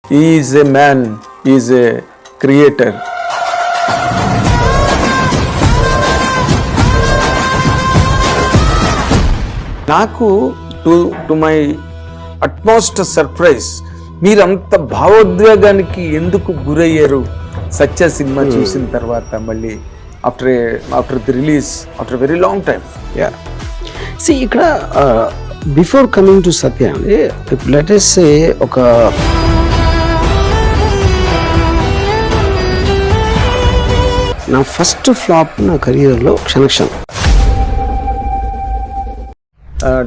He is a man, he is a creator. నాకు to my utmost surprise మీరంత భావోద్వేగానికి ఎందుకు గురయ్యారు సత్య సినిమా చూసిన తర్వాత మళ్ళీ after the release after very long time. Yeah see ఇక్కడ బిఫోర్ కమింగ్ టు సత్య అండి, లెట్ us సే ఒక నా ఫస్ట్ ఫ్లాప్ నా కెరియర్లో క్షణక్షణం.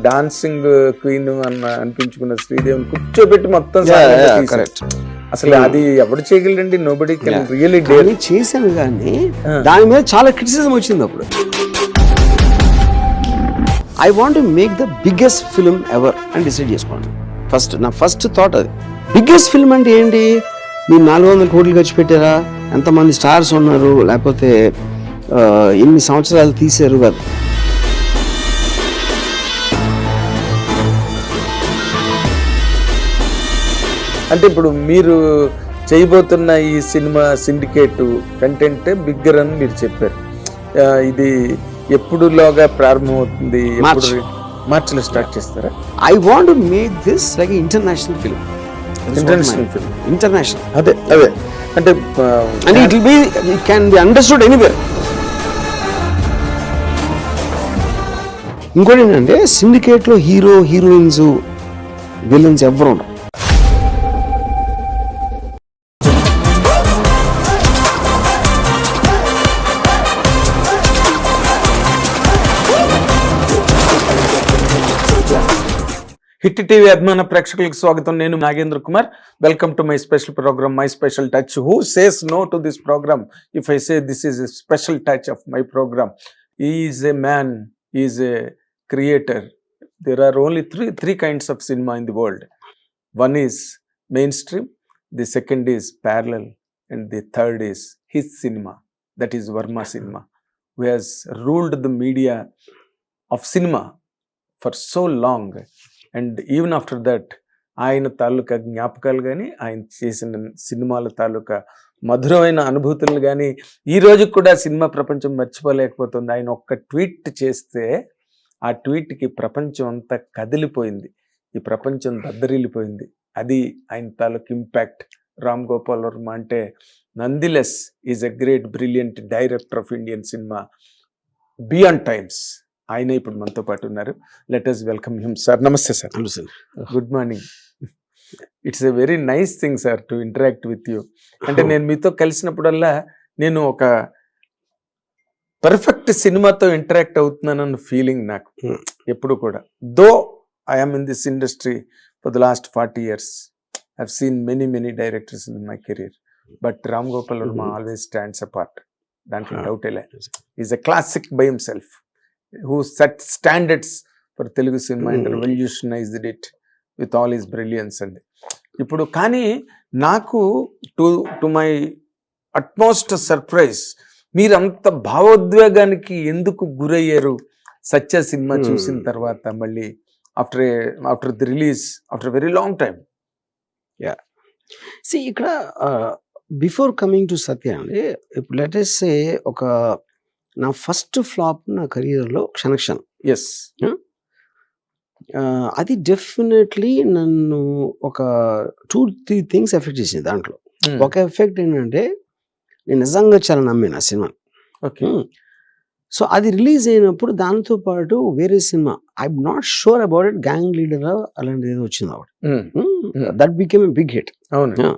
డాన్సింగ్ క్వీన్ అన్న అనిపించుకున్న శ్రీదేవిని కూర్చోబెట్టి మొత్తం కరెక్ట్. అసలు అది ఎవరు చేయగలండి? Nobody can really dare. చేశాను కానీ దాని మీద చాలా క్రిటిసిజం వచ్చింది అప్పుడు. I want to make the biggest film ever అని డిసైడ్ చేసుకోండి. నా ఫస్ట్ థాట్ అది. బిగ్గెస్ట్ ఫిల్మ్ అంటే ఏంటి? మీరు 400 కోట్లు ఖర్చు పెట్టారా, ఎంతమంది స్టార్స్ ఉన్నారు, లేకపోతే ఎన్ని సంవత్సరాలు తీశారు కాదు. అంటే ఇప్పుడు మీరు చేయబోతున్న ఈ సినిమా సిండికేట్ కంటెంట్ బిగ్గర్ అని మీరు చెప్పారు. ఇది ఎప్పుడులోగా ప్రారంభమవుతుంది? మార్చిలో స్టార్ట్ చేస్తారా? I want to make this like international film. International అదే అంటే it can be understood anywhere. ఇంకోటి ఏంటంటే సిండికేట్లో హీరోయిన్స్ విలన్స్ ఎవరు ఉండరు. హిట్ టీవీ అభిమాన ప్రేక్షకులకు స్వాగతం. నేను Nagendra Kumar. Welcome to my special programme, my special touch. Who says no to this programme if I say this is a special touch of my programme? He is a man, he is a creator. There are only three kinds of cinema in the world. One is mainstream, the second is parallel, and the third is his cinema, that is Verma Cinema, who has ruled the media of cinema for so long. And even after that ఆయన తాలూకా జ్ఞాపకాలు కానీ, ఆయన చేసిన సినిమాల తాలూకా మధురమైన అనుభూతులు కానీ ఈ రోజు కూడా సినిమా ప్రపంచం మర్చిపోలేకపోతుంది. ఆయన ఒక్క ట్వీట్ చేస్తే ఆ ట్వీట్కి ప్రపంచం అంతా కదిలిపోయింది, ఈ ప్రపంచం దద్దరిల్లిపోయింది. అది ఆయన తాలూకు ఇంపాక్ట్. రామ్ గోపాల్ వర్మ అంటే nonetheless is a great brilliant director of Indian cinema beyond times. ఆయన ఇప్పుడు మనతో పాటు ఉన్నారు. Let us welcome him. Sir నమస్తే. Sir good morning. It's a very nice thing sir to interact with you. అంటే నేను మీతో కలిసినప్పుడల్లా నేను ఒక పర్ఫెక్ట్ సినిమాతో ఇంటరాక్ట్ అవుతున్నానన్న ఫీలింగ్ నాకు ఎప్పుడు కూడా. Though I'm in this industry for the last 40 years, I've seen many directors in my career, but Ram Gopal Varma always stands apart. దాంట్లో డౌటే లేదు. Is a classic by himself who set standards for Telugu cinema and revolutionized it with all his brilliance. And ఇప్పుడు కానీ నాకు to my utmost surprise మీరంత భావోద్వేగానికి ఎందుకు గురయ్యారు సత్య సినిమా చూసిన తర్వాత మళ్ళీ after the release after very long time? Yeah see ఇక్కడ బిఫోర్ కమింగ్ టు సత్య అండి, లెట్ us సే ఒక నా ఫస్ట్ ఫ్లాప్ నా కెరియర్లో క్షణక్షణం. ఎస్. అది డెఫినెట్లీ నన్ను ఒక 2-3 థింగ్స్ ఎఫెక్ట్ చేసింది. దాంట్లో ఒక ఎఫెక్ట్ ఏంటంటే నేను నిజంగా చాలా నమ్మాను ఆ సినిమా. ఓకే. సో అది రిలీజ్ అయినప్పుడు దాంతో పాటు వేరే సినిమా, I'm not sure about it, gang leader అలాంటిది ఏదో వచ్చింది అప్పుడు. That became a big hit. అవును.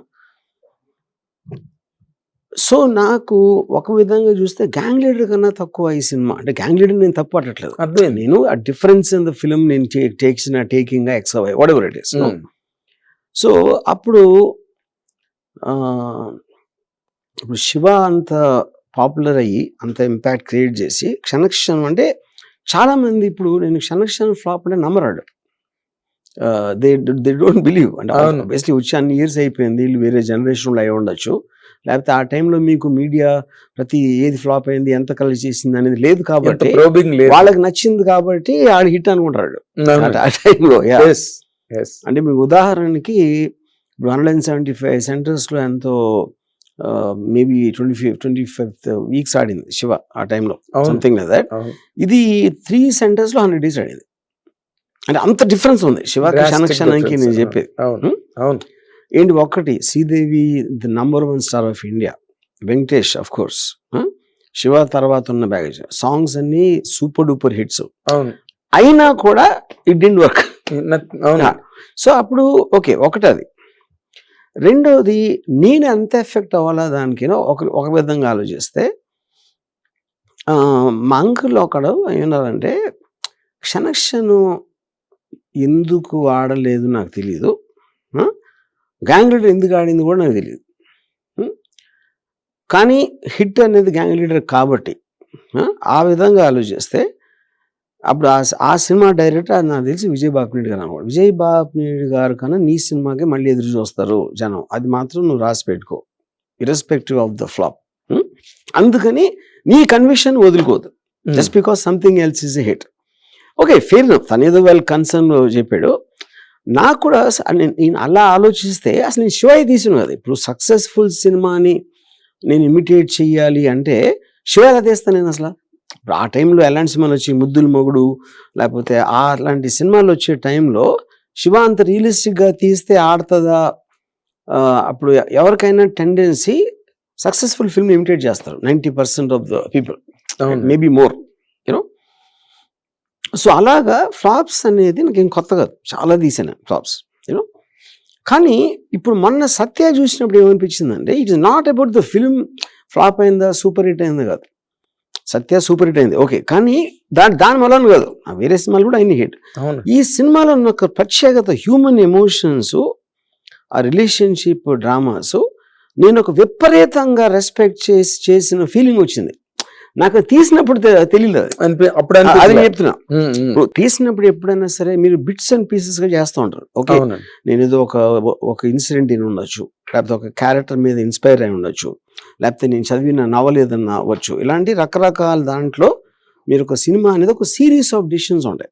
సో నాకు ఒక విధంగా చూస్తే గ్యాంగ్ లీడర్ కన్నా తక్కువ ఈ సినిమా. అంటే గ్యాంగ్ లీడర్ నేను తప్పు పట్టట్లేదు, నేను ఆ డిఫరెన్స్ ఇన్ ద ఫిల్మ్ నేను taking X Y whatever it is. So అప్పుడు శివ అంత పాపులర్ అయ్యి అంత ఇంపాక్ట్ క్రియేట్ చేసి క్షణక్షణం అంటే చాలా మంది ఇప్పుడు నేను క్షణక్షణం ఫ్లాప్ అంటే నమ్మరాడు. They don't believe. అంటే బేసిక్లీ వచ్చి అన్ని ఇయర్స్ అయిపోయింది, వీళ్ళు వేరే జనరేషన్లో అయి ఉండొచ్చు, లేకపోతే ఆ టైంలో మీకు మీడియా ప్రతి ఏది ఫ్లాప్ అయింది ఎంత కలెక్ట్ చేసింది అనేది లేదు కాబట్టి వాళ్ళకి నచ్చింది కాబట్టి ఆడ హిట్ అనుకుంటాడు ఆ టైంలో. అంటే మీకు ఉదాహరణకి ఇప్పుడు 175 సెంటర్స్లో ఎంతో మేబీ 25 వీక్స్ ఆడింది శివ ఆ టైంలో, సంథింగ్ లైక్ దట్. ఇది 3 సెంటర్స్లో 100 days ఆడింది. అంటే అంత డిఫరెన్స్ ఉంది శివకి క్షణక్షణానికి నేను చెప్పేది. ఏంటి, ఒకటి Sridevi the #1 star of India, Venkatesh of course, Shiva తర్వాత ఉన్న బ్యాగేజ్, సాంగ్స్ అన్ని సూపర్ డూపర్ హిట్స్, అయినా కూడా ఇట్ డిడ్ంట్ వర్క్. సో అప్పుడు ఓకే, ఒకటి అది. రెండోది, నేను ఎంత ఎఫెక్ట్ అవ్వాలా దానికి ఒక విధంగా ఆలోచిస్తే, మా అంకుల్ ఒకడు ఏమన్నారంటే, క్షణక్షణం ఎందుకు ఆడలేదు నాకు తెలీదు, గ్యాంగ్ లీడర్ ఎందుకు ఆడింది కూడా నాకు తెలియదు, కానీ హిట్ అనేది గ్యాంగ్ లీడర్ కాబట్టి ఆ విధంగా ఆలోచిస్తే, అప్పుడు ఆ సినిమా డైరెక్టర్ నాకు తెలిసి విజయ్ బాపినేడు గారు అనమాట. విజయ్ బాపినేడు గారు కన్నా నీ సినిమాకి మళ్ళీ ఎదురు చూస్తారు జనం, అది మాత్రం నువ్వు రాసి పెట్టుకో, ఇర్రెస్పెక్టివ్ ఆఫ్ ద ఫ్లాప్. అందుకని నీ కన్విక్షన్ వదులుకోదు, just because something else is a hit. Okay, fair enough, తనేదో వెల్ కన్సర్న్ చెప్పాడు. నాకు కూడా నేను అలా ఆలోచిస్తే అసలు నేను శివయ్య తీసిన కదా. ఇప్పుడు సక్సెస్ఫుల్ సినిమాని నేను ఇమిటేట్ చెయ్యాలి అంటే శివ ఎలా తీస్తాను నేను అసలు? ఇప్పుడు ఆ టైంలో ఎలాంటి సినిమాలు వచ్చి ముద్దుల మొగుడు లేకపోతే అలాంటి సినిమాలు వచ్చే టైంలో శివ అంత రియలిస్టిక్గా తీస్తే ఆడుతుందా? అప్పుడు ఎవరికైనా టెండెన్సీ సక్సెస్ఫుల్ ఫిల్మ్ ఇమిటేట్ చేస్తారు 90% of the people, maybe more, you know. So అలాగా ఫ్లాప్స్ అనేది నాకు ఏం కొత్త కాదు, చాలా తీసాను ఫ్లాప్స్, యూనో. కానీ ఇప్పుడు మొన్న సత్య చూసినప్పుడు ఏమనిపించిందంటే, it is not about the film flop అయిందా సూపర్ హిట్ అయిందా కాదు. సత్య సూపర్ హిట్ అయింది, ఓకే, కానీ దాని వలన కాదు, వేరే సినిమాలు కూడా అయిన హిట్. ఈ సినిమాలో ఉన్న ఒక ప్రత్యేకత, హ్యూమన్ ఎమోషన్స్, ఆ రిలేషన్షిప్ డ్రామాస్ నేను ఒక విపరీతంగా రెస్పెక్ట్ చేసిన ఫీలింగ్ వచ్చింది నాకు. తీసినప్పుడు తెలియదు అప్పుడు, అది చెప్తున్నా. ఇప్పుడు తీసినప్పుడు ఎప్పుడైనా సరే మీరు బిట్స్ అండ్ పీసెస్ గా చేస్తూ ఉంటారు. ఓకే, నేను ఏదో ఒక ఇన్సిడెంట్ అయిన ఉండొచ్చు, లేకపోతే ఒక క్యారెక్టర్ మీద ఇన్స్పైర్ అయి ఉండొచ్చు, లేకపోతే నేను చదివిన నవల ఏదన్నా అవ్వచ్చు, ఇలాంటి రకరకాల దాంట్లో మీరు ఒక సినిమా అనేది ఒక సిరీస్ ఆఫ్ డిసిషన్స్ ఉంటాయి.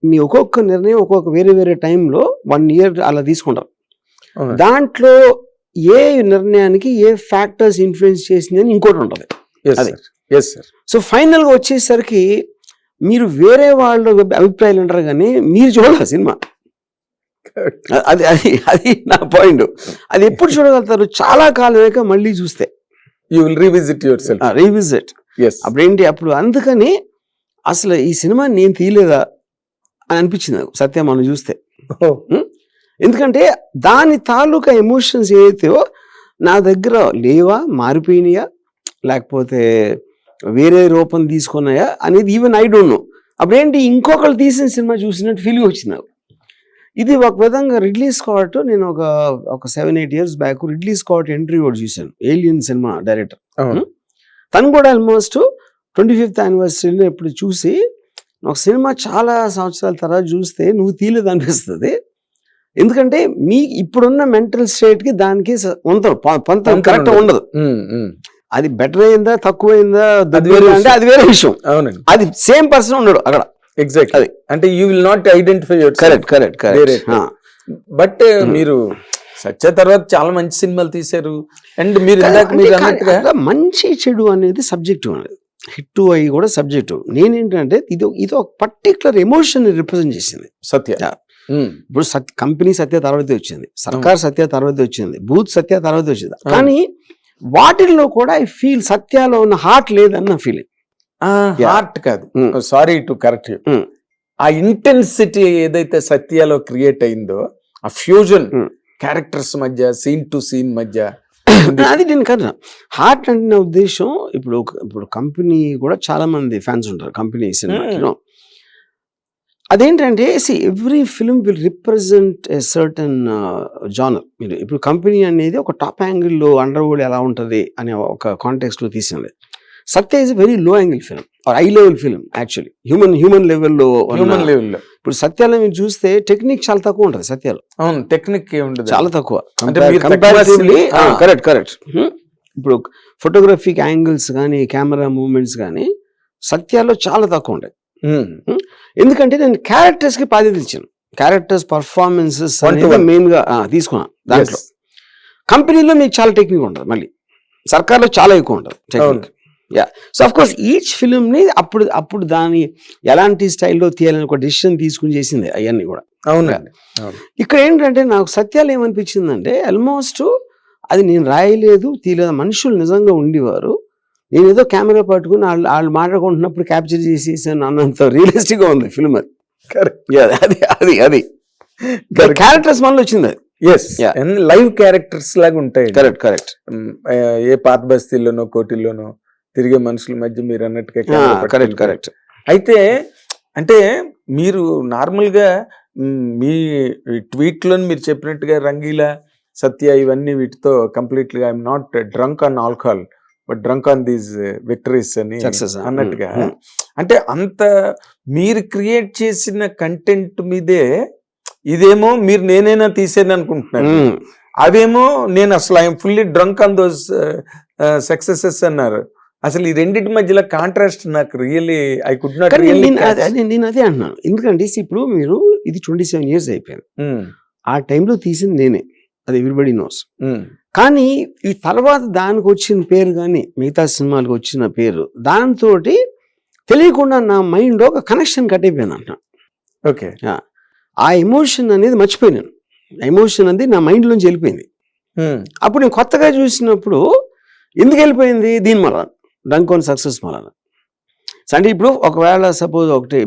మీ ఒక్కొక్క నిర్ణయం ఒక్కొక్క వేరే వేరే టైంలో 1 year అలా తీసుకుంటారు. దాంట్లో ఏ నిర్ణయానికి ఏ ఫ్యాక్టర్స్ ఇన్ఫ్లుయెన్స్ చేసింది అని ఇంకోటి ఉంటుంది. సో ఫైనల్ గా వచ్చేసరికి మీరు వేరే వాళ్ళ అభిప్రాయాలు అంటారు కానీ మీరు చూడాలి సినిమా. అది అది అది నా పాయింట్. అది ఎప్పుడు చూడగలుగుతారు? చాలా కాలం మళ్ళీ చూస్తే you will revisit yourself. Revisit అప్పుడేంటి, అప్పుడు అందుకని అసలు ఈ సినిమా నేను తీయలేదా అని అనిపించింది నాకు సత్య మనం చూస్తే. ఎందుకంటే దాని తాలూకా ఎమోషన్స్ ఏవైతే నా దగ్గర లేవా, మారిపోయినాయా, లేకపోతే వేరే రూపం తీసుకున్నాయా అనేది ఈవెన్ ఐ డోంట్ నో. అప్పుడేంటి, ఇంకొకరు తీసిన సినిమా చూసినట్టు ఫీలింగ్ వచ్చింది నాకు. ఇది ఒక విధంగా రిడ్లీ స్కాట్, నేను ఒక 7-8 years back Ridley Scott entry కూడా చూశాను, ఏలియన్ సినిమా డైరెక్టర్. తను కూడా ఆల్మోస్ట్ 25th anniversary ఎప్పుడు చూసి, ఒక సినిమా చాలా సంవత్సరాల తర్వాత చూస్తే నువ్వు తీయలేదు అనిపిస్తుంది. ఎందుకంటే మీ ఇప్పుడున్న మెంటల్ స్టేట్ కి దానికి పొంతం కరెక్ట్ ఉండదు. అది బెటర్ అయిందా తక్కువైందా అంటే అది వేరే విషయం. అవునండి, అది సేమ్ పర్సన్ ఉండడు అక్కడ. ఎగ్జాక్ట్, అది అంటే you will not identify your self. Correct. But మీరు సత్య తర్వాత చాలా మంచి సినిమాలు తీశారు. అండ్ మీరు అన్నట్టుగా మంచి చెడు అనేది సబ్జెక్టివ్, అనేది హిట్ అయ్యి కూడా సబ్జెక్టివ్. నేనేంటంటే ఇది ఒక పర్టికులర్ ఎమోషన్ రిప్రజెంట్ చేసింది సత్య. ఇప్పుడు కంపెనీ సత్య తర్వాతే వచ్చింది, సర్కార్ సత్య తర్వాతే వచ్చింది, బూత్ సత్య తర్వాతే వచ్చింది. కానీ వాటిల్లో కూడా ఐ ఫీల్ సత్యాలో ఉన్న హార్ట్ లేదన్న ఫీలింగ్. హార్ట్ కాదు, సారీ టు కరెక్ట్ యూ, ఆ ఇంటెన్సిటీ ఏదైతే సత్యాలో క్రియేట్ అయిందో, ఆ ఫ్యూజన్ క్యారెక్టర్స్ మధ్య, సీన్ టు సీన్ మధ్య, అది నేను కదా హార్ట్ అంటే నా ఉద్దేశం. ఇప్పుడు కంపెనీ కూడా చాలా మంది ఫ్యాన్స్ ఉంటారు కంపెనీ సినిమా. అదేంటంటే every film will represent a certain genre. మీరు ఇప్పుడు కంపెనీ అనేది ఒక టాప్ యాంగిల్లో అండర్ వరల్డ్ ఎలా ఉంటుంది అనే ఒక కాంటెక్స్ట్ లో తీసినది. Satya is very low angle film or high level film, actually human లెవెల్లో. ఇప్పుడు సత్యాలో మీరు చూస్తే టెక్నిక్ చాలా తక్కువ ఉంటుంది సత్యాలో. అవును, టెక్నిక్ ఉండదు, చాలా తక్కువ. కరెక్ట్. ఇప్పుడు ఫోటోగ్రఫిక్ యాంగిల్స్ కానీ కెమెరా మూవ్మెంట్స్ కానీ సత్యాలో చాలా తక్కువ ఉంటాయి. ఎందుకంటే నేను క్యారెక్టర్స్ కి ప్రాధాన్యత ఇచ్చాను. Characters performances One to one. Main గా తీసుకున్నాను దాంట్లో. కంపెనీలో మీకు చాలా టెక్నిక్ ఉంటుంది, మళ్ళీ సర్కార్లో చాలా ఎక్కువ ఉంటుంది technique. Yeah, so of course each film ని అప్పుడు దాని ఎలాంటి స్టైల్లో తీయాలని ఒక డిసిషన్ తీసుకుని చేసింది అవన్నీ కూడా. అవునండి. ఇక్కడ ఏంటంటే నాకు సత్యాలు ఏమనిపించిందంటే ఆల్మోస్ట్ అది నేను రాయలేదు తీయలేదు, మనుషులు నిజంగా ఉండేవారు, నేను ఏదో కెమెరా పట్టుకుని వాళ్ళు మాట్లాడుకుంటున్నప్పుడు క్యాప్చర్ చేసేసాను అన్నంత రియలిస్టిక్ గా ఉంది ఫిల్మ్. అది అది క్యారెక్టర్స్ మనలో వచ్చింది అది. లైవ్ క్యారెక్టర్స్ లాగా ఉంటాయి. కరెక్ట్ ఏ పాత బస్తీల్లోనో కోటిల్లోనో తిరిగే మనుషుల మధ్య మీరు అన్నట్టుగా కరెక్ట్. అయితే అంటే మీరు నార్మల్ గా మీ ట్వీట్ లో మీరు చెప్పినట్టుగా రంగీలా, సత్య ఇవన్నీ వీటితో కంప్లీట్ గా I'm not drunk on alcohol but drunk on these victories అని అన్నట్టుగా, అంటే అంత మీరు క్రియేట్ చేసిన కంటెంట్ మీదే ఇదేమో మీరు నేనైనా తీసేది అనుకుంటున్నాను, అవేమో నేను అసలు I'm fully drunk on those successes అన్నారు. అసలు ఈ రెండింటి మధ్యలో కాంట్రాస్ట్ నాకు రియల్లీ ఐ కుడ్ నాట్ నేను అదే అంటున్నాను. ఎందుకంటే ఇప్పుడు మీరు ఇది 27 years అయిపోయింది, ఆ టైంలో తీసింది నేనే, అది ఎవ్రీబడి నోస్. కానీ ఈ తర్వాత దానికి వచ్చిన పేరు కానీ మిగతా సినిమాలకు వచ్చిన పేరు దాంతో తెలియకుండా నా మైండ్ ఒక కనెక్షన్ కట్ అయిపోయింది అంట. ఓకే, ఆ ఎమోషన్ అనేది మర్చిపోయినాను, ఎమోషన్ అనేది నా మైండ్ నుంచి వెళ్ళిపోయింది. అప్పుడు నేను కొత్తగా చూసినప్పుడు ఎందుకు వెళ్ళిపోయింది, దీని మళ్ళా డ్రంక్ ఆన్ సక్సెస్ మళ్ళా. అంటే ఇప్పుడు ఒకవేళ సపోజ్ ఒకటి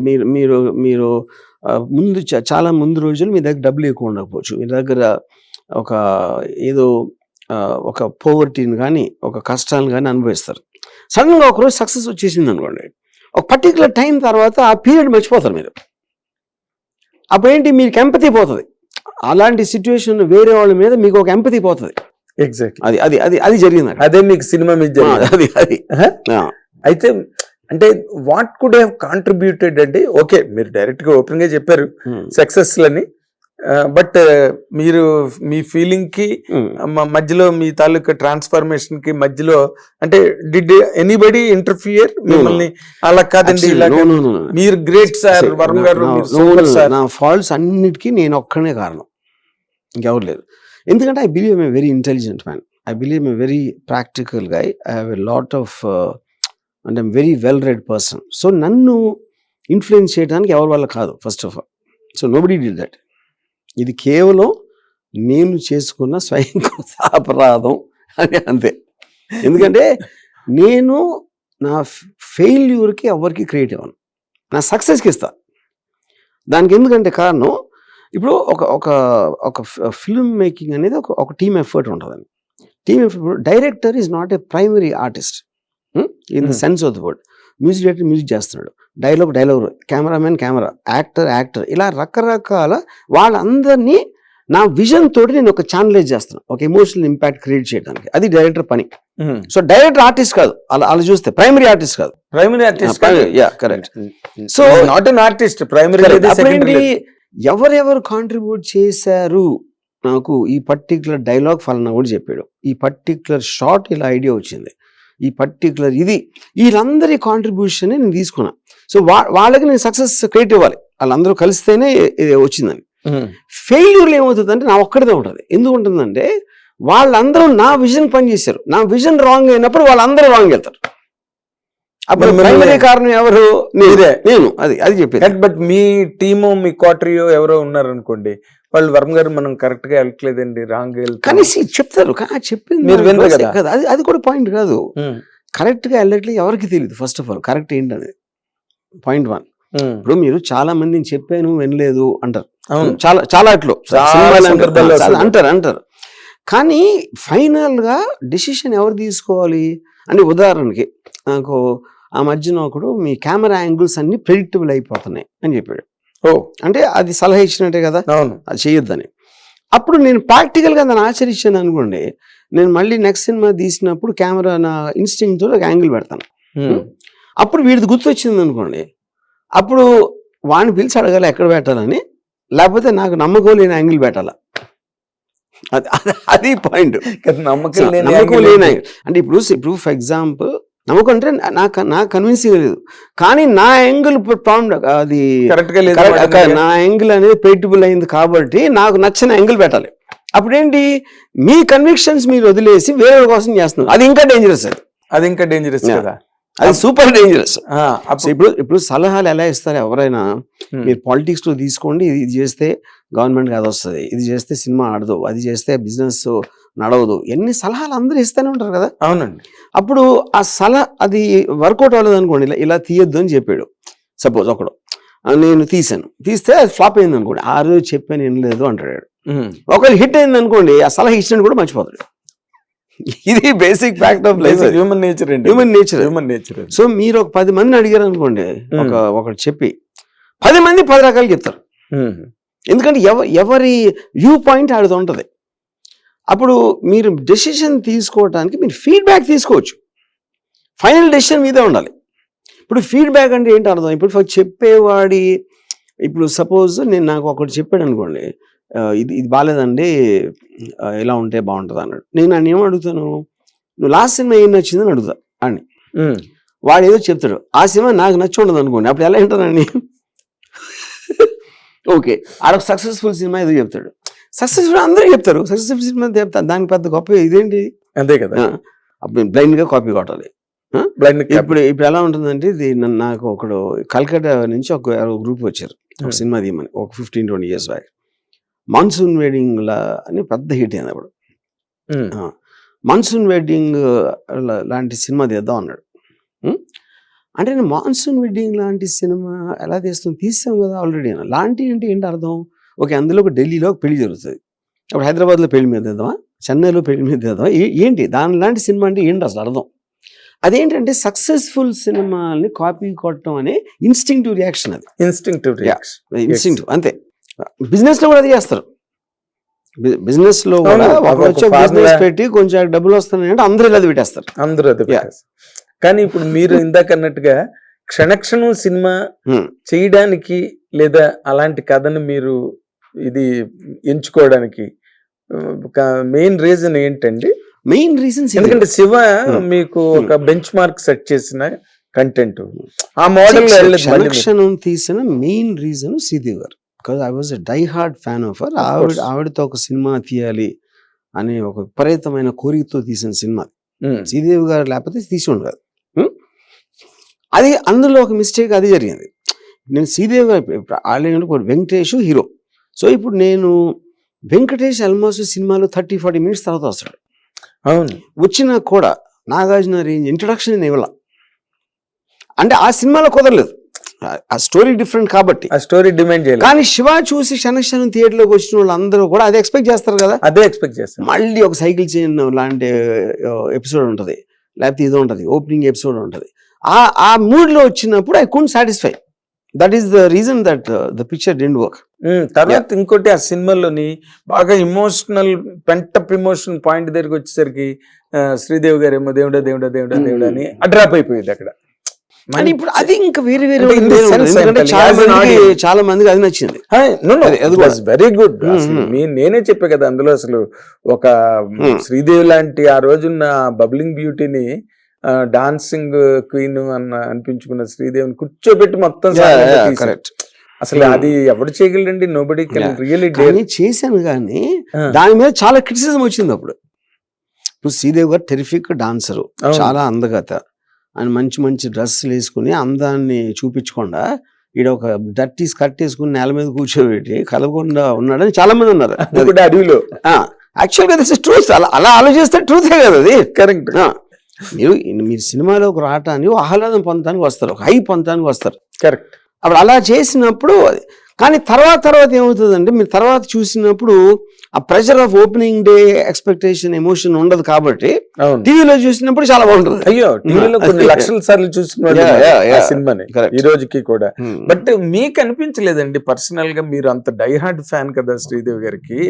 మీరు ముందు చాలా ముందు రోజులు మీ దగ్గర డబ్బులు ఎక్కువ ఉండకపోవచ్చు, మీ దగ్గర ఒక ఏదో ఒక పోవర్టీని కానీ ఒక కష్టాలను కానీ అనుభవిస్తారు. సడన్గా ఒకరోజు సక్సెస్ వచ్చేసింది అనుకోండి, ఒక పర్టికులర్ టైం తర్వాత ఆ పీరియడ్ మర్చిపోతారు మీరు. అప్పుడేంటి మీకు ఎంపతి పోతుంది, అలాంటి సిచ్యువేషన్ వేరే వాళ్ళ మీద మీకు ఒక ఎంపతి పోతుంది. ఎగ్జాక్ట్లీ అది జరిగింది, అదే మీకు సినిమా మీద అది. అయితే అంటే వాట్ కుడ్ హ్యావ్ కాంట్రిబ్యూటెడ్ అంటే, ఓకే మీరు డైరెక్ట్ గా ఓపెన్ గా చెప్పారు సక్సెస్ లని, బట్ మీరు మీ ఫీలింగ్ కి మధ్యలో మీ తాలూకా ట్రాన్స్ఫర్మేషన్ కి మధ్యలో అంటే డిడ్ ఎనీబడి ఇంటర్ఫియర్ మిమ్మల్ని? అలా కాదండి, మీరు గ్రేట్ సార్ వరుణ్ గారు, నా ఫాల్ట్స్ అన్నిటికీ నేను ఒక్కనే కారణం, ఇంకెవరు లేదు. ఎందుకంటే I believe I'm a very intelligent man, I believe I'm a very practical guy, I have a lot of అంటే I'm very well read person. So నన్ను ఇన్ఫ్లుయెన్స్ చేయడానికి ఎవరి వల్ల కాదు first of all. So nobody did that. ఇది కేవలం నేను చేసుకున్న స్వయంకృత అపరాధం అని అంతే. ఎందుకంటే నేను నా ఫెయిల్యూర్కి ఎవరికి క్రియేట్ ఇవ్వను, నా సక్సెస్కి ఇస్తా. దానికి ఎందుకంటే కారణం, ఇప్పుడు ఒక ఫిల్మ్ మేకింగ్ అనేది ఒక టీమ్ ఎఫర్ట్ ఉంటుందండి. Team effort, director is not a primary artist in the sense of the word. Music director music చేస్తున్నాడు, డైలాగ్, కెమెరామెన్ కెమెరా, యాక్టర్, ఇలా రకరకాల వాళ్ళందరినీ నా విజన్ తోటి నేను ఒక ఛానలైజ్ చేస్తున్నాను, ఒక ఎమోషనల్ ఇంపాక్ట్ క్రియేట్ చేయడానికి. అది డైరెక్టర్ పని. సో డైరెక్టర్ ఆర్టిస్ట్ కాదు, అలా చూస్తే ప్రైమరీ ఆర్టిస్ట్ కాదు. Primary artist, correct. So not an artist, primary. ఎవరెవరు కాంట్రిబ్యూట్ చేశారు, నాకు ఈ పర్టికులర్ డైలాగ్ ఫలానా కూడా చెప్పాడు, ఈ పర్టికులర్ షార్ట్ ఇలా ఐడియా వచ్చింది, ఈ పర్టికులర్ ఇది, వీళ్ళందరి కాంట్రిబ్యూషన్ నేను తీసుకున్నా. సో వాళ్ళకి నేను సక్సెస్ క్రియేట్ ఇవ్వాలి, వాళ్ళందరూ కలిస్తేనే ఇది వచ్చిందని. ఫెయిల్యూర్లు ఏమవుతుందంటే నా ఒక్కడిదే ఉంటుంది. ఎందుకు ఉంటుందంటే వాళ్ళందరూ నా విజన్ పనిచేశారు, నా విజన్ రాంగ్ అయినప్పుడు వాళ్ళందరూ రాంగ్ వెళ్తారు. అప్పుడు ప్రైమరీ కారణం ఎవరు, నేను. అది చెప్పేది. బట్ మీ టీము, మీ క్వార్టరియో ఎవరో ఉన్నారు అనుకోండి, వాళ్ళు వరుణ్ గారు మనం కరెక్ట్ గా వెళ్ళట్లేదండి, రాంగ్ కానీ చెప్తారు, చెప్పింది మీరు వినరు కదా. అది కూడా పాయింట్ కాదు. కరెక్ట్ గా వెళ్ళట్లేదు ఎవరికి తెలియదు ఫస్ట్ ఆఫ్ ఆల్, కరెక్ట్ ఏంటనేది పాయింట్ 1. ఇప్పుడు మీరు చాలా మందిని చెప్పాను వినలేదు అంటారు, చాలా అట్లు అంటారు. కానీ ఫైనల్ గా డెసిషన్ ఎవరు తీసుకోవాలి అని, ఉదాహరణకి నాకు ఆ మధ్యన ఒకడు మీ కెమెరా యాంగిల్స్ అన్ని ప్రెడిక్టబుల్ అయిపోతున్నాయి అని చెప్పాడు. అంటే అది సలహా ఇచ్చినట్టే కదా, అది చేయొద్దని. అప్పుడు నేను ప్రాక్టికల్గా దాన్ని ఆచరించాను అనుకోండి, నేను మళ్ళీ నెక్స్ట్ సినిమా తీసినప్పుడు కెమెరా నా ఇన్స్టింక్ట్తో ఒక యాంగిల్ పెడతాను. అప్పుడు వీడిది గుర్తొచ్చింది అనుకోండి, అప్పుడు వాడిని పిలిచి అడగాలి ఎక్కడ పెట్టాలని, లేకపోతే నాకు నమ్మకం లేని యాంగిల్ పెట్టాలా. అది పాయింట్. నమ్మకం లేని అంటే ఇప్పుడు ఫర్ ఎగ్జాంపుల్ నమ్మకం అంటే నాకు కన్విన్సింగ్ లేదు, కానీ నా యాంగిల్ అది కరెక్ట్ గా లేదు. నా యాంగిల్ అనేది పెయిటబుల్ అయింది కాబట్టి నాకు నచ్చిన యాంగిల్ పెట్టాలి. అప్పుడేంటి, మీ కన్విక్షన్స్ మీరు వదిలేసి వేరే కోసం చేస్తున్నారు, అది ఇంకా డేంజరస్. అది ఇంకా డేంజరస్ కదా, అది సూపర్ డేంజరస్. ఇప్పుడు సలహాలు ఎలా ఇస్తారు ఎవరైనా, మీరు పాలిటిక్స్ లో తీసుకోండి, ఇది చేస్తే గవర్నమెంట్ అది వస్తుంది, ఇది చేస్తే సినిమా ఆడదు, అది చేస్తే బిజినెస్ నడవదు, ఎన్ని సలహాలు అందరూ ఇస్తూనే ఉంటారు కదా. అవునండి. అప్పుడు ఆ సలహా అది వర్కౌట్ అవ్వలేదు అనుకోండి, ఇలా తీయొద్దు అని చెప్పాడు సపోజ్ ఒకడు, నేను తీస్తే అది ఫ్లాప్ అయింది అనుకోండి, ఆ రోజు చెప్పాను ఏం లేదు అంటాడు. ఒకవేళ హిట్ అయింది అనుకోండి, ఆ సలహా ఇచ్చినట్టు కూడా మర్చిపోతాడు. ఇది basic fact of life, human nature. So మీరు ఒక 10 మందిని అడిగారు అనుకోండి, ఒకటి చెప్పి 10 మంది 10 రకాలు చెప్తారు. ఎందుకంటే ఎవరి వ్యూ పాయింట్ ఆడుతూ ఉంటుంది. అప్పుడు మీరు డెసిషన్ తీసుకోవడానికి మీరు ఫీడ్బ్యాక్ తీసుకోవచ్చు, ఫైనల్ డెసిషన్ మీదే ఉండాలి. ఇప్పుడు ఫీడ్బ్యాక్ అంటే ఏంటి అర్థం, ఇప్పుడు చెప్పేవాడి, ఇప్పుడు సపోజ్ నాకు ఒకటి చెప్పాడు అనుకోండి, ఇది బాగాలేదండి, ఎలా ఉంటే బాగుంటుంది అన్నాడు. నేను ఏం అడుగుతాను, నువ్వు లాస్ట్ సినిమా ఏం నచ్చిందని అడుగుతా అని. వాడు ఏదో చెప్తాడు, ఆ సినిమా నాకు నచ్చి ఉండదు అనుకోండి, అప్పుడు ఎలా వింటానండి? ఓకే, ఆడొక సక్సెస్ఫుల్ సినిమా ఏదో చెప్తాడు, సక్సెస్ఫుల్ అందరూ చెప్తారు, సక్సెస్ఫుల్ సినిమా చెప్తారు, దానికి పెద్ద గొప్ప ఇదేంటి, అంతే కదా. అప్పుడు బ్లైండ్ గా కాపీ కొట్టాలి. ఇప్పుడు ఎలా ఉంటుందంటే, ఇది నాకు ఒకడు కల్కట్టా నుంచి ఒక గ్రూప్ వచ్చారు, ఒక సినిమా తీయమని, ఒక 15-20 years బ్యాక్. మాన్సూన్ వెడ్డింగ్ అని పెద్ద హిట్ అయింది అప్పుడు. మాన్సూన్ వెడ్డింగ్ లాంటి సినిమా తీద్దాం అన్నాడు. అంటే నేను మాన్సూన్ వెడ్డింగ్ లాంటి సినిమా ఎలా తీసాం కదా ఆల్రెడీ. లాంటి అంటే ఏంటి అర్థం, ఓకే అందులో ఒక ఢిల్లీలో ఒక పెళ్లి జరుగుతుంది, అప్పుడు హైదరాబాద్లో పెళ్లి మీద తీద్దామా, చెన్నైలో పెళ్లి మీద తీద్దామా, ఏంటి దాని లాంటి సినిమా అంటే ఏంటి అసలు అర్థం. అదేంటంటే సక్సెస్ఫుల్ సినిమాల్ని కాపీ కొట్టడం అనే ఇన్స్టింక్టివ్ రియాక్షన్. అది ఇన్స్టింక్టివ్ అంతే. బిజినెస్ లో కూడా అది చేస్తారు. బిజినెస్ లో కూడా బిజినెస్ పెట్టి కొంచెం డబ్బులు వస్తున్నాయంటే అందరూ ఇలా పెట్టేస్తారు, అందరూ అది. కానీ ఇప్పుడు మీరు ఇందాక అన్నట్టుగా క్షణక్షణం సినిమా చేయడానికి లేదా అలాంటి కథను మీరు ఇది ఎంచుకోవడానికి మెయిన్ రీజన్ ఏంటండి? మెయిన్ రీజన్స్ ఎందుకంటే శివ మీకు ఒక బెంచ్ మార్క్ సెట్ చేసిన కంటెంట్, ఆ మోడల్ క్షణక్షణం తీసిన main reason Sridevi garu. Because I was a die hard fan of her. ఆవిడతో ఒక సినిమా తీయాలి అనే ఒక విపరీతమైన కోరికతో తీసిన సినిమా. శ్రీదేవి గారు లేకపోతే తీసి ఉండదు. అది అందులో ఒక మిస్టేక్ అది జరిగింది. నేను శ్రీదేవి గారు ఆల్రెడీ వెంకటేష్ హీరో. సో ఇప్పుడు నేను వెంకటేష్ ఆల్మోస్ట్ సినిమాలో 30-40 minutes తర్వాత వస్తాడు. అవును, వచ్చినా కూడా నాగార్జున రేంజ్ ఇంట్రొడక్షన్ ఇవ్వాల అంటే ఆ సినిమాలో కుదరలేదు. ఆ స్టోరీ డిఫరెంట్ కాబట్టి ఆ స్టోరీ డిమాండ్ చేయాలి. కానీ శివ చూసి క్షణక్షణం థియేటర్లోకి వచ్చిన వాళ్ళు అందరూ కూడా అదే ఎక్స్పెక్ట్ చేస్తారు కదా. అదే ఎక్స్పెక్ట్ చేస్తారు. మళ్ళీ ఒక సైకిల్ చైన్ లాంటి ఎపిసోడ్ ఉంటుంది, లేకపోతే ఇది ఉంటుంది, ఓపెనింగ్ ఎపిసోడ్ ఉంటుంది. ఆ మూడ్ లో వచ్చినప్పుడు I couldn't satisfy. That is the reason that the picture didn't work. తర్వాత ఇంకోటి, ఆ సినిమాలోని బాగా ఇమోషనల్ పెంటప్ ఇమోషన్ పాయింట్ దగ్గరికి వచ్చేసరికి శ్రీదేవి గారు ఏమో దేవుడా దేవుడా దేవుడా దేవుడా అని డ్రాప్ అయిపోయింది అక్కడ. ఇప్పుడు అది ఇంకా వేరే వేరే చాలా మందికి అది నచ్చింది. Very good. నేనే చెప్పా కదా, అందులో అసలు ఒక శ్రీదేవి లాంటి ఆ రోజున్న బబ్లింగ్ బ్యూటీని, డాన్సింగ్ క్వీన్ అనిపించుకున్న శ్రీదేవిని కూర్చోబెట్టి మొత్తం అసలు అది ఎవరు చేయగలండి? Nobody can really dare. చేశాను కానీ దాని మీద చాలా క్రిటిసిజం వచ్చింది అప్పుడు. ఇప్పుడు శ్రీదేవి గారు టెరిఫిక్ డాన్సరు, చాలా అందగత, ఆయన మంచి మంచి డ్రెస్సులు వేసుకుని అందాన్ని చూపించకుండా ఈడ ఒక డర్టీ స్కర్ట్ వేసుకుని నేల మీద కూర్చోబెట్టి కలగకుండా ఉన్నాడని చాలా మంది ఉన్నారు అడవిలో. యాక్చువల్గా దిస్ ఇస్ ట్రూత్. అలా ఆలోచిస్తే ట్రూతే కదా అది. కరెక్ట్. మీరు సినిమాలోకి రావటానికి ఆహ్లాదం పొందడానికి వస్తారు, ఒక హై పొందడానికి వస్తారు. కరెక్ట్. అప్పుడు అలా చేసినప్పుడు, కానీ తర్వాత ఏమవుతుందంటే మీరు తర్వాత చూసినప్పుడు ఆ pressure of opening day expectation emotion ఉండదు కాబట్టి టీవీలో చూసినప్పుడు చాలా బాగుంటుంది. అయ్యో, టీవీలో కొన్ని లక్షల సార్లు చూసిన సినిమాని ఈ రోజుకి కూడా. బట్ మీకు అనిపించలేదండి పర్సనల్ గా, మీరు అంత డైహార్డ్ ఫ్యాన్ కదా శ్రీదేవి గారికి,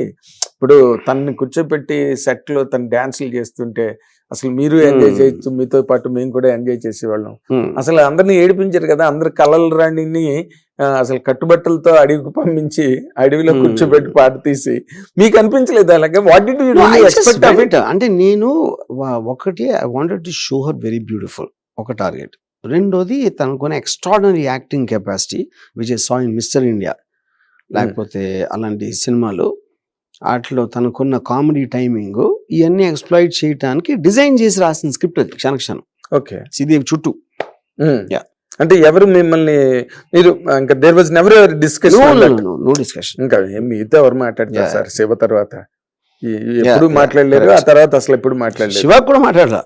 ఇప్పుడు తనని కూర్చోబెట్టి సెట్ లో తను డాన్సులు చేస్తుంటే అసలు మీరు ఎంజాయ్ చేయొచ్చు, మీతో పాటు మేము కూడా ఎంజాయ్ చేసేవాళ్ళం. అసలు అందరినీ ఏడిపించారు కదా, అందరు కలల రాణిని అసలు కట్టుబట్టలతో అడవికి పంపించి అడవిలో కూర్చోబెట్టి పాట తీసి, మీకు అనిపించలేదు అలాగే? What did you expect of it? అంటే నేను ఒకటి, I wanted to show her very beautiful. ఒక టార్గెట్. రెండోది తనకున్న extraordinary acting capacity which is saw in mister India, లేకపోతే అలాంటి సినిమాలు, వాటిలో తనకున్న కామెడీ టైమింగ్, ఇవన్నీ ఎక్స్ప్లాయిట్ చేయడానికి డిజైన్ చేసి రాసిన స్క్రిప్ట్ అది క్షణక్షణం. ఓకే. శ్రీదేవి చుట్టూ. అంటే ఎవరు మిమ్మల్ని మీరు ఇంకా there was never ever discussion, no discussion. ఇంకా మీతో ఎవరు మాట్లాడతారు సార్ శివ తర్వాత? ఎప్పుడు మాట్లాడలేరు, ఆ తర్వాత అసలు ఎప్పుడు మాట్లాడలేదు. శివ కూడా మాట్లాడరా.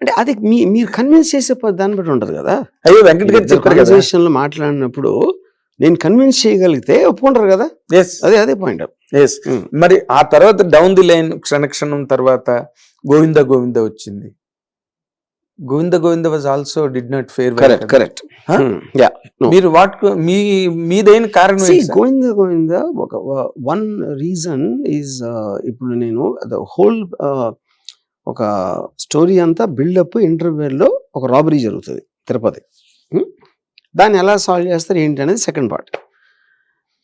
అంటే అది మీరు కన్విన్స్ చేసే దాన్ని బట్టి ఉంటది కదా. అయ్యో వెంకట్ గారు చెప్పారు కదా, లో మాట్లాడినప్పుడు నేను కన్విన్స్ చేయగలిగితే ఒప్పుకుంటారు కదా. అదే పాయింట్. మరి ఆ తర్వాత డౌన్ ది లైన్ క్షణక్షణం తర్వాత గోవింద గోవింద వచ్చింది. Govinda Govinda was also did not fair. Correct. మీరు మీదైన కారణం గోవింద గోవింద ఒక వన్ రీజన్ ఈజ్, ఇప్పుడు నేను హోల్ ఒక స్టోరీ అంతా బిల్డప్ ఇంటర్వ్యూలో ఒక రాబరీ జరుగుతుంది తిరుపతి. దాన్ని ఎలా సాల్వ్ చేస్తారు ఏంటి అనేది సెకండ్ పార్ట్.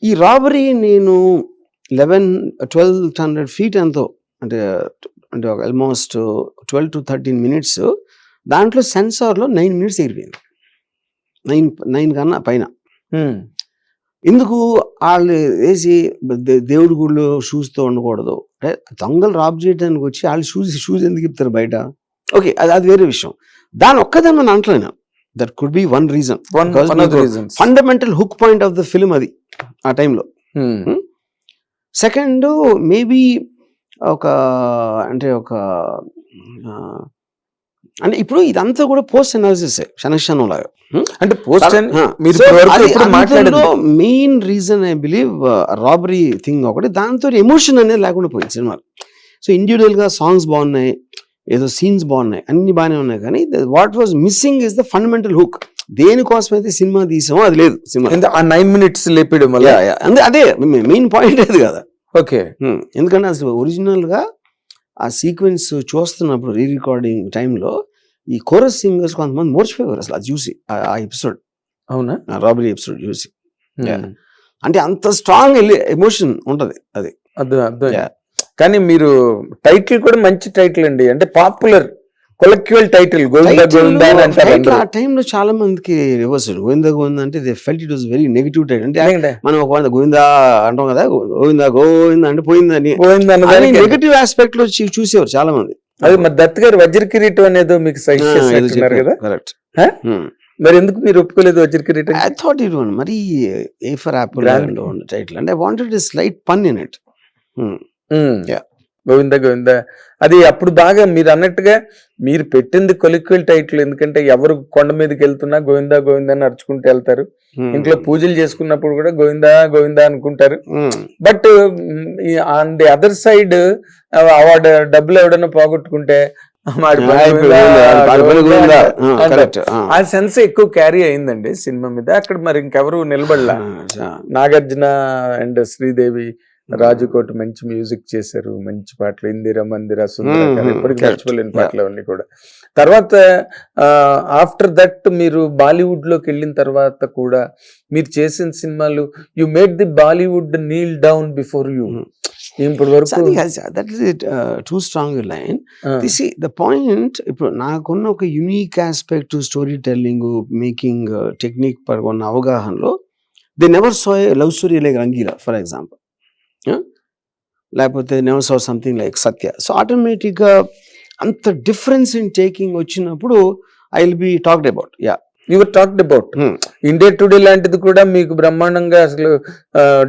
ఈ రాబరీ నేను 1200 feet ఎంతో, అంటే ఆల్మోస్ట్ 12 to 13 minutes, దాంట్లో సెన్సార్లో 9 minutes ఎగిరిపోయింది. 9 కన్నా పైన. ఎందుకు వాళ్ళు వేసి దేవుడి గుడిలో షూస్తో ఉండకూడదు, దొంగలు రాబ్ చేయడానికి వచ్చి వాళ్ళు షూస్ ఎందుకు ఇస్తారు బయట? ఓకే, అది వేరే విషయం. దాని ఒక్కదాన్ని మనం అంటలేను. That could be one reason, fundamental hook point of the film అది ఆ టైంలో. సెకండ్ మేబీ అంటే ఇప్పుడు ఇదంతా కూడా పోస్ట్ అనాలిసిస్ క్షణక్షణం లాగా. అంటే main reason I believe robbery thing ఒకటి, దాంతో ఎమోషన్ అనేది లేకుండా పోయింది సినిమాలో. సో ఇండివిజువల్ గా సాంగ్స్ బాగున్నాయి, ఏదో సీన్స్ బాగున్నాయి, అన్ని బాగానే ఉన్నాయి, కానీ what was missing is the fundamental hook. దేనికోసం అయితే సినిమా తీసామో అది లేదు సినిమా. 9 minutes లేపడం అదే మెయిన్ పాయింట్ అది కదా. ఓకే. ఎందుకంటే అసలు ఒరిజినల్ గా ఆ సీక్వెన్స్ చూస్తున్నప్పుడు రీ రికార్డింగ్ టైంలో ఈ కోరస్ సింగర్స్ కొంతమంది మోర్చిపోయారు అసలు అది చూసి, ఆ ఎపిసోడ్. అవునా? రాబరీ ఎపిసోడ్ చూసి. అంటే అంత స్ట్రాంగ్ ఎమోషన్ ఉంటది అది. అర్థం. కానీ మీరు టైటిల్ కూడా మంచి టైటిల్ అండి, అంటే పాపులర్ కొలెక్టివల్ టైటిల్ గోవింద గోవింద అని అంటారు. ఆ టైంలో చాలా మందికి రివర్స్ గోవింద గోవింద అంటే they felt it was very negative title. అంటే మనం ఒక గోవింద అంటాం కదా, గోవింద గోవింద అంటే పోయిందని నెగిటివ్ ఆస్పెక్ట్ లో చూసేవారు చాలా మంది. అది మరి దత్ గారు వజ్ర కిరీటం అనేది మీకు సజెస్ట్ కదా. కరెక్ట్. మరి ఎందుకు మీరు ఒప్పుకోలేదు వజ్ర కిరీటం? ఐ థాట్ ఇట్ వన్ మరి ఏ ఫర్ యాపిల్ టైటిల్, అంటే ఐ వాంటెడ్ ఎ స్లైట్ పన్ ఇన్ ఇట్. గోవింద గోవింద అది అప్పుడు బాగా మీరు అన్నట్టుగా మీరు పెట్టింది కొలిక్వల్ టైటిల్. ఎందుకంటే ఎవరు కొండ మీదకి వెళ్తున్నా గోవింద గోవింద అని అరుచుకుంటూ వెళ్తారు, ఇంట్లో పూజలు చేసుకున్నప్పుడు కూడా గోవింద గోవింద అనుకుంటారు. But on the other side వాడు డబ్బులు ఎవడన్నా పోగొట్టుకుంటే ఆ సెన్స్ ఎక్కువ క్యారీ అయిందండి సినిమా మీద. అక్కడ మరి ఇంకెవరు నిలబడలా. నాగార్జున అండ్ శ్రీదేవి, రాజుకోట్ మంచి మ్యూజిక్ చేశారు, మంచి పాటలు, ఇందిరా మందిర, సుందర, ఎప్పటికీ మర్చిపోలేని పాటలు అవన్నీ కూడా. తర్వాత ఆఫ్టర్ దట్ మీరు బాలీవుడ్ లోకి వెళ్ళిన తర్వాత కూడా మీరు చేసిన సినిమాలు, you made the Bollywood kneel down before you. ఇప్పుడు వరకు that is it too strong line. The point, ఇప్పుడు నాకున్న ఒక unique aspect storytelling, making technique పరంగా ఉన్న అవగాహనలో, they never saw a love story like Rangeela for example, లేకపోతే never saw something like Satya. So ఆటోమేటిక్గా అంత డిఫరెన్స్ ఇన్ టేకింగ్ వచ్చినప్పుడు I will be talked about. Your talked about India Today లాంటిది కూడా మీకు బ్రహ్మాండంగా అసలు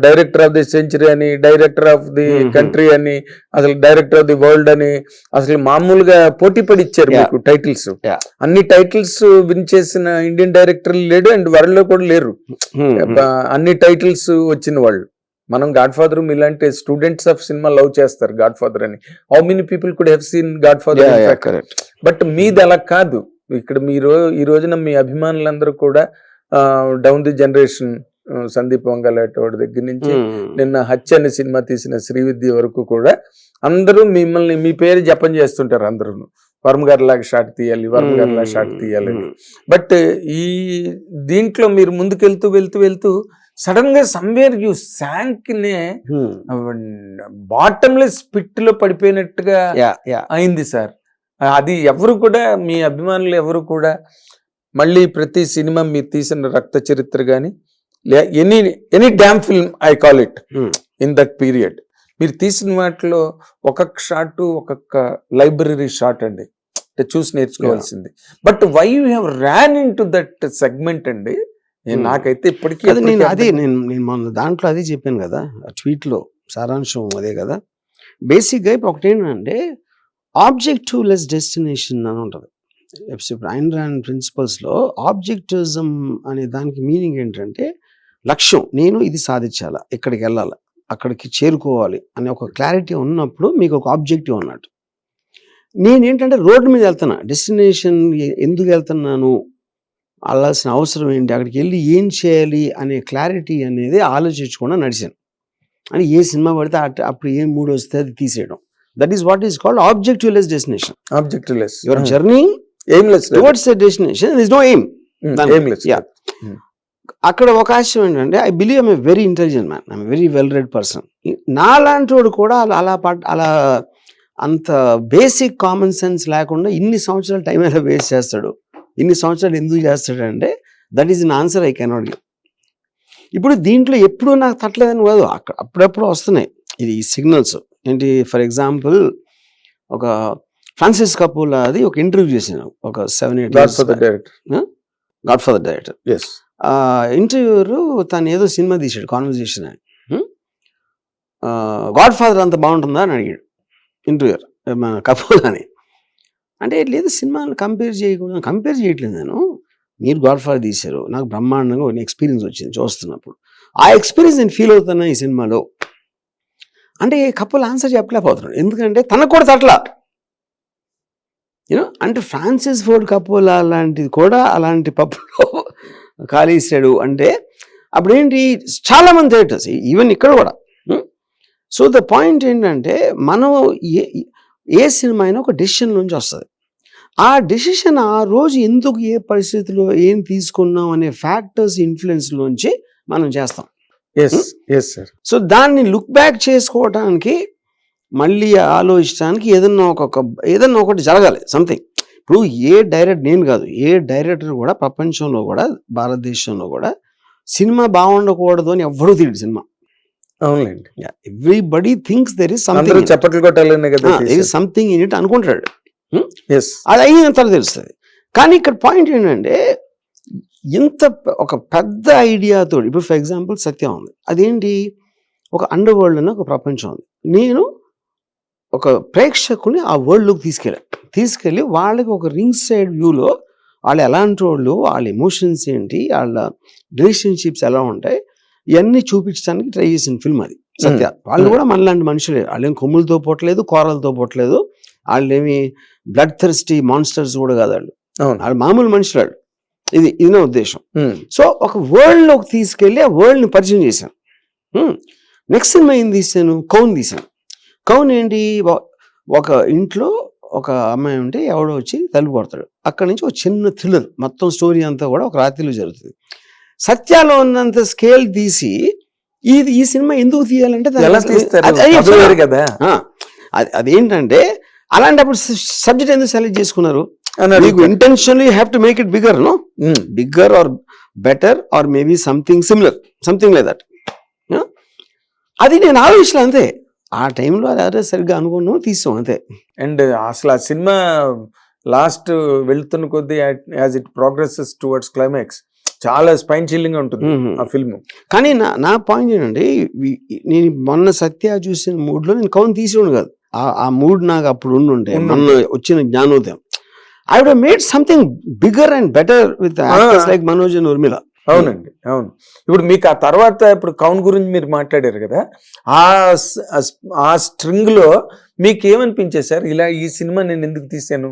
డైరెక్టర్ ఆఫ్ ది సెంచరీ అని, డైరెక్టర్ ఆఫ్ ది కంట్రీ అని, అసలు డైరెక్టర్ ఆఫ్ ది వరల్డ్ అని అసలు మామూలుగా పోటీ పడి ఇచ్చారు మీకు టైటిల్స్. అన్ని టైటిల్స్ విన్ చేసిన ఇండియన్ డైరెక్టర్ లేడు అండ్ వరల్డ్ లో కూడా లేరు అన్ని టైటిల్స్ వచ్చిన వాళ్ళు. మనం గాడ్ ఫాదర్ ఇలాంటి స్టూడెంట్స్ ఆఫ్ సినిమా లవ్ చేస్తారు గాడ్ ఫాదర్ అని. How many people could have seen God father? But మీది అలా కాదు. ఇక్కడ మీరు ఈ రోజున మీ అభిమానులందరూ కూడా డౌన్ ది జనరేషన్, సందీప్ వంగలాటోడి దగ్గర నుంచి నిన్న హత్య అనే సినిమా తీసిన శ్రీవిద్య వరకు కూడా అందరూ మిమ్మల్ని మీ పేరు జపం చేస్తుంటారు. అందరూ వర్మ గారి లాగా షాట్ తీయాలి, వర్మ గారి లాగా షాట్ తీయాలి. బట్ ఈ దీంట్లో మీరు ముందుకెళ్తూ వెళ్తూ వెళ్తూ సడన్ గా సమ్వేర్ యూ శాంక్ నే బాటమ్లెస్ పిట్ లో పడిపోయినట్టుగా అయింది సార్. అది ఎవరు కూడా మీ అభిమానులు ఎవరు కూడా మళ్ళీ ప్రతి సినిమా మీరు తీసిన రక్త చరిత్ర కానీ any dam film I call it in that period మీరు తీసిన వాటిలో ఒక్కొక్క షాట్ ఒక్కొక్క లైబ్రరీ షాట్ అండి, అంటే చూసి నేర్చుకోవాల్సింది. But why you have run into that segment అండి, నాకైతే ఇప్పటికీ నేను మొన్న దాంట్లో అదే చెప్పాను కదా, ట్వీట్ లో సారాంశం అదే కదా. బేసిక్ గా ఇప్పుడు ఒకటి ఏంటంటే ఆబ్జెక్టివ్ లెస్ డెస్టినేషన్ అని ఉంటుంది. ఐన్ ర్యాండ్ ప్రిన్సిపల్స్ లో ఆబ్జెక్టివిజం అనే దానికి మీనింగ్ ఏంటంటే లక్ష్యం, నేను ఇది సాధించాలా, ఇక్కడికి వెళ్ళాలి, అక్కడికి చేరుకోవాలి అనే ఒక క్లారిటీ ఉన్నప్పుడు మీకు ఒక ఆబ్జెక్టివ్ అన్నట్టు. నేనేంటంటే రోడ్డు మీద వెళ్తున్నా, డెస్టినేషన్ ఎందుకు వెళ్తున్నాను, వెళ్ళాల్సిన అవసరం ఏంటి, అక్కడికి వెళ్ళి ఏం చేయాలి అనే క్లారిటీ అనేది ఆలోచించకుండా నడిచాను. అని ఏ సినిమా పడితే అప్పుడు ఏ మూడ్ వస్తే అది తీసేయడం. That is what is called objectiveless destination. Objectiveless your journey aimless towards the destination, there is no aim. అక్కడ ఒక ఆశయం ఏంటంటే I believe I'm a very intelligent man, I'm very well read person. నాలాంటి వాడు కూడా అలా అంత బేసిక్ కామన్ సెన్స్ లేకుండా ఇన్ని సంవత్సరాలు టైం ఎలా వేస్ట్ చేస్తాడు, ఇన్ని సంవత్సరాలు ఎందుకు చేస్తాడు అంటే that is an answer I cannot give. ఇప్పుడు దీంట్లో ఎప్పుడు నాకు తట్టలేదని కాదు, అప్పుడప్పుడు వస్తున్నాయి ఇది సిగ్నల్స్. ఏంటి, ఫర్ ఎగ్జాంపుల్ ఒక ఫ్రాన్సిస్ కపూలా అది ఒక ఇంటర్వ్యూ చేశాను ఒక 7-8 గాడ్ ఫాదర్ డైరెక్టర్. ఇంటర్వ్యూరు తను ఏదో సినిమా తీసాడు, కాన్వర్జేషన్ అని. గాడ్ ఫాదర్ అంత బాగుంటుందా అని అడిగాడు ఇంటర్వ్యూర్ మన కపూర్ అని. అంటే లేదు, సినిమాను కంపేర్ చేయట్లేదు నేను, మీరు గాడ్ ఫాదర్ తీశారు, నాకు బ్రహ్మాండంగా ఒక ఎక్స్పీరియన్స్ వచ్చింది చూస్తున్నప్పుడు, ఆ ఎక్స్పీరియన్స్ నేను ఫీల్ అవుతున్నా ఈ సినిమాలో అంటే కపుల్ ఆన్సర్ చెప్పలేకపోతున్నాడు. ఎందుకంటే తనకు కూడా తట్లా, యూనో. అంటే ఫ్రాన్సిస్ ఫోర్డ్ కపోలా లాంటిది కూడా అలాంటి పప్పులో కాలేసాడు అంటే అప్పుడు ఏంటి, చాలా మంది థియేటర్స్ ఈవెన్ ఇక్కడ కూడా. సో ద పాయింట్ ఏంటంటే మనం ఏ సినిమా అయినా ఒక డెసిషన్ నుంచి వస్తుంది. ఆ డెసిషన్ ఆ రోజు ఎందుకు ఏ పరిస్థితిలో ఏం తీసుకున్నాం అనే ఫ్యాక్టర్స్ ఇన్ఫ్లుయెన్స్ లోంచి మనం చేస్తాం. సో దాన్ని లుక్ బ్యాక్ చేసుకోవడానికి, మళ్ళీ ఆలోచించడానికి ఏదన్నా ఒకటి జరగాలి, సంథింగ్. ఇప్పుడు నేను కాదు, ఏ డైరెక్టర్ కూడా ప్రపంచంలో కూడా భారతదేశంలో కూడా సినిమా బాగుండకూడదు అని ఎవ్వరూ తీయడు సినిమా. అవునండి, everybody thinks there is something, చప్పట్లు కొట్టాలనే కదా, there is something in it అనుకుంటాడు. అది అయిన తర్వాత తెలుస్తుంది. కానీ ఇక్కడ పాయింట్ ఏంటంటే ఇంత ఒక పెద్ద ఐడియాతో, ఇప్పుడు ఫర్ ఎగ్జాంపుల్ సత్యం ఉంది, అదేంటి, ఒక అండర్ వరల్డ్ అని ఒక ప్రపంచం ఉంది. నేను ఒక ప్రేక్షకుని ఆ వరల్డ్లోకి తీసుకెళ్ళి వాళ్ళకి ఒక రింగ్ సైడ్ వ్యూలో వాళ్ళు ఎలాంటి వాళ్ళు, వాళ్ళ ఎమోషన్స్ ఏంటి, వాళ్ళ రిలేషన్షిప్స్ ఎలా ఉంటాయి, ఇవన్నీ చూపించడానికి ట్రై చేసిన ఫిల్మ్ అది సత్య. వాళ్ళు కూడా మనలాంటి మనుషులే, వాళ్ళేం కొమ్ములతో పోవట్లేదు, కూరలతో పోవట్లేదు, వాళ్ళేమి బ్లడ్ థర్స్టీ మాన్స్టర్స్ కూడా కాదు, వాళ్ళు మామూలు మనుషులు వాళ్ళు. ఇది నా ఉద్దేశం. సో ఒక వరల్డ్ లోకి తీసుకెళ్లి ఆ వరల్డ్ ని పరిచయం చేశాను. నెక్స్ట్ సినిమా ఏం తీసాను, తీసాను. కౌన్ ఏంటి, ఒక ఇంట్లో ఒక అమ్మాయి ఉంటే ఎవడో వచ్చి తలుపు కొడతాడు, అక్కడి నుంచి ఒక చిన్న థ్రిల్లర్, మొత్తం స్టోరీ అంతా కూడా ఒక రాత్రిలో జరుగుతుంది. సత్యాలో ఉన్నంత స్కేల్ తీసి ఈ సినిమా ఎందుకు తీయాలంటే అదేంటంటే అలాంటప్పుడు సబ్జెక్ట్ ఎందుకు సెలెక్ట్ చేసుకున్నారు, intentionally have to make it bigger, no bigger or better or maybe something similar, something like that. అది నేను ఆలోచించలే అంతే, ఆ టైంలో అదే సరిగ్గా అనుకున్నాం, తీసాం అంతే. అండ్ అసలు ఆ సినిమా లాస్ట్ వెళ్తున్న కొద్దీ as it progresses towards climax చాలా స్పైన్ చిల్లింగ్ ఉంటుంది ఆ ఫిల్మ్. కానీ నా పాయింట్ ఏంటంటే, నేను మొన్న సత్య చూసిన మూడ్ లో నేను కౌన్ తీసేవాడు కాదు, ఆ మూడ్ నాకు అప్పుడు ఉండుంటే, మొన్న వచ్చిన జ్ఞానోదయం, I would have made something bigger and better with actors like Manoj and Urmila. అవునండి, అవును. ఇప్పుడు మీకు ఆ తర్వాత ఇప్పుడు కౌన్ గురించి మీరు మాట్లాడారు కదా, ఆ స్ట్రింగ్ లో మీకు ఏమనిపించేది సార్, ఇలా ఈ సినిమా నేను ఎందుకు తీసాను,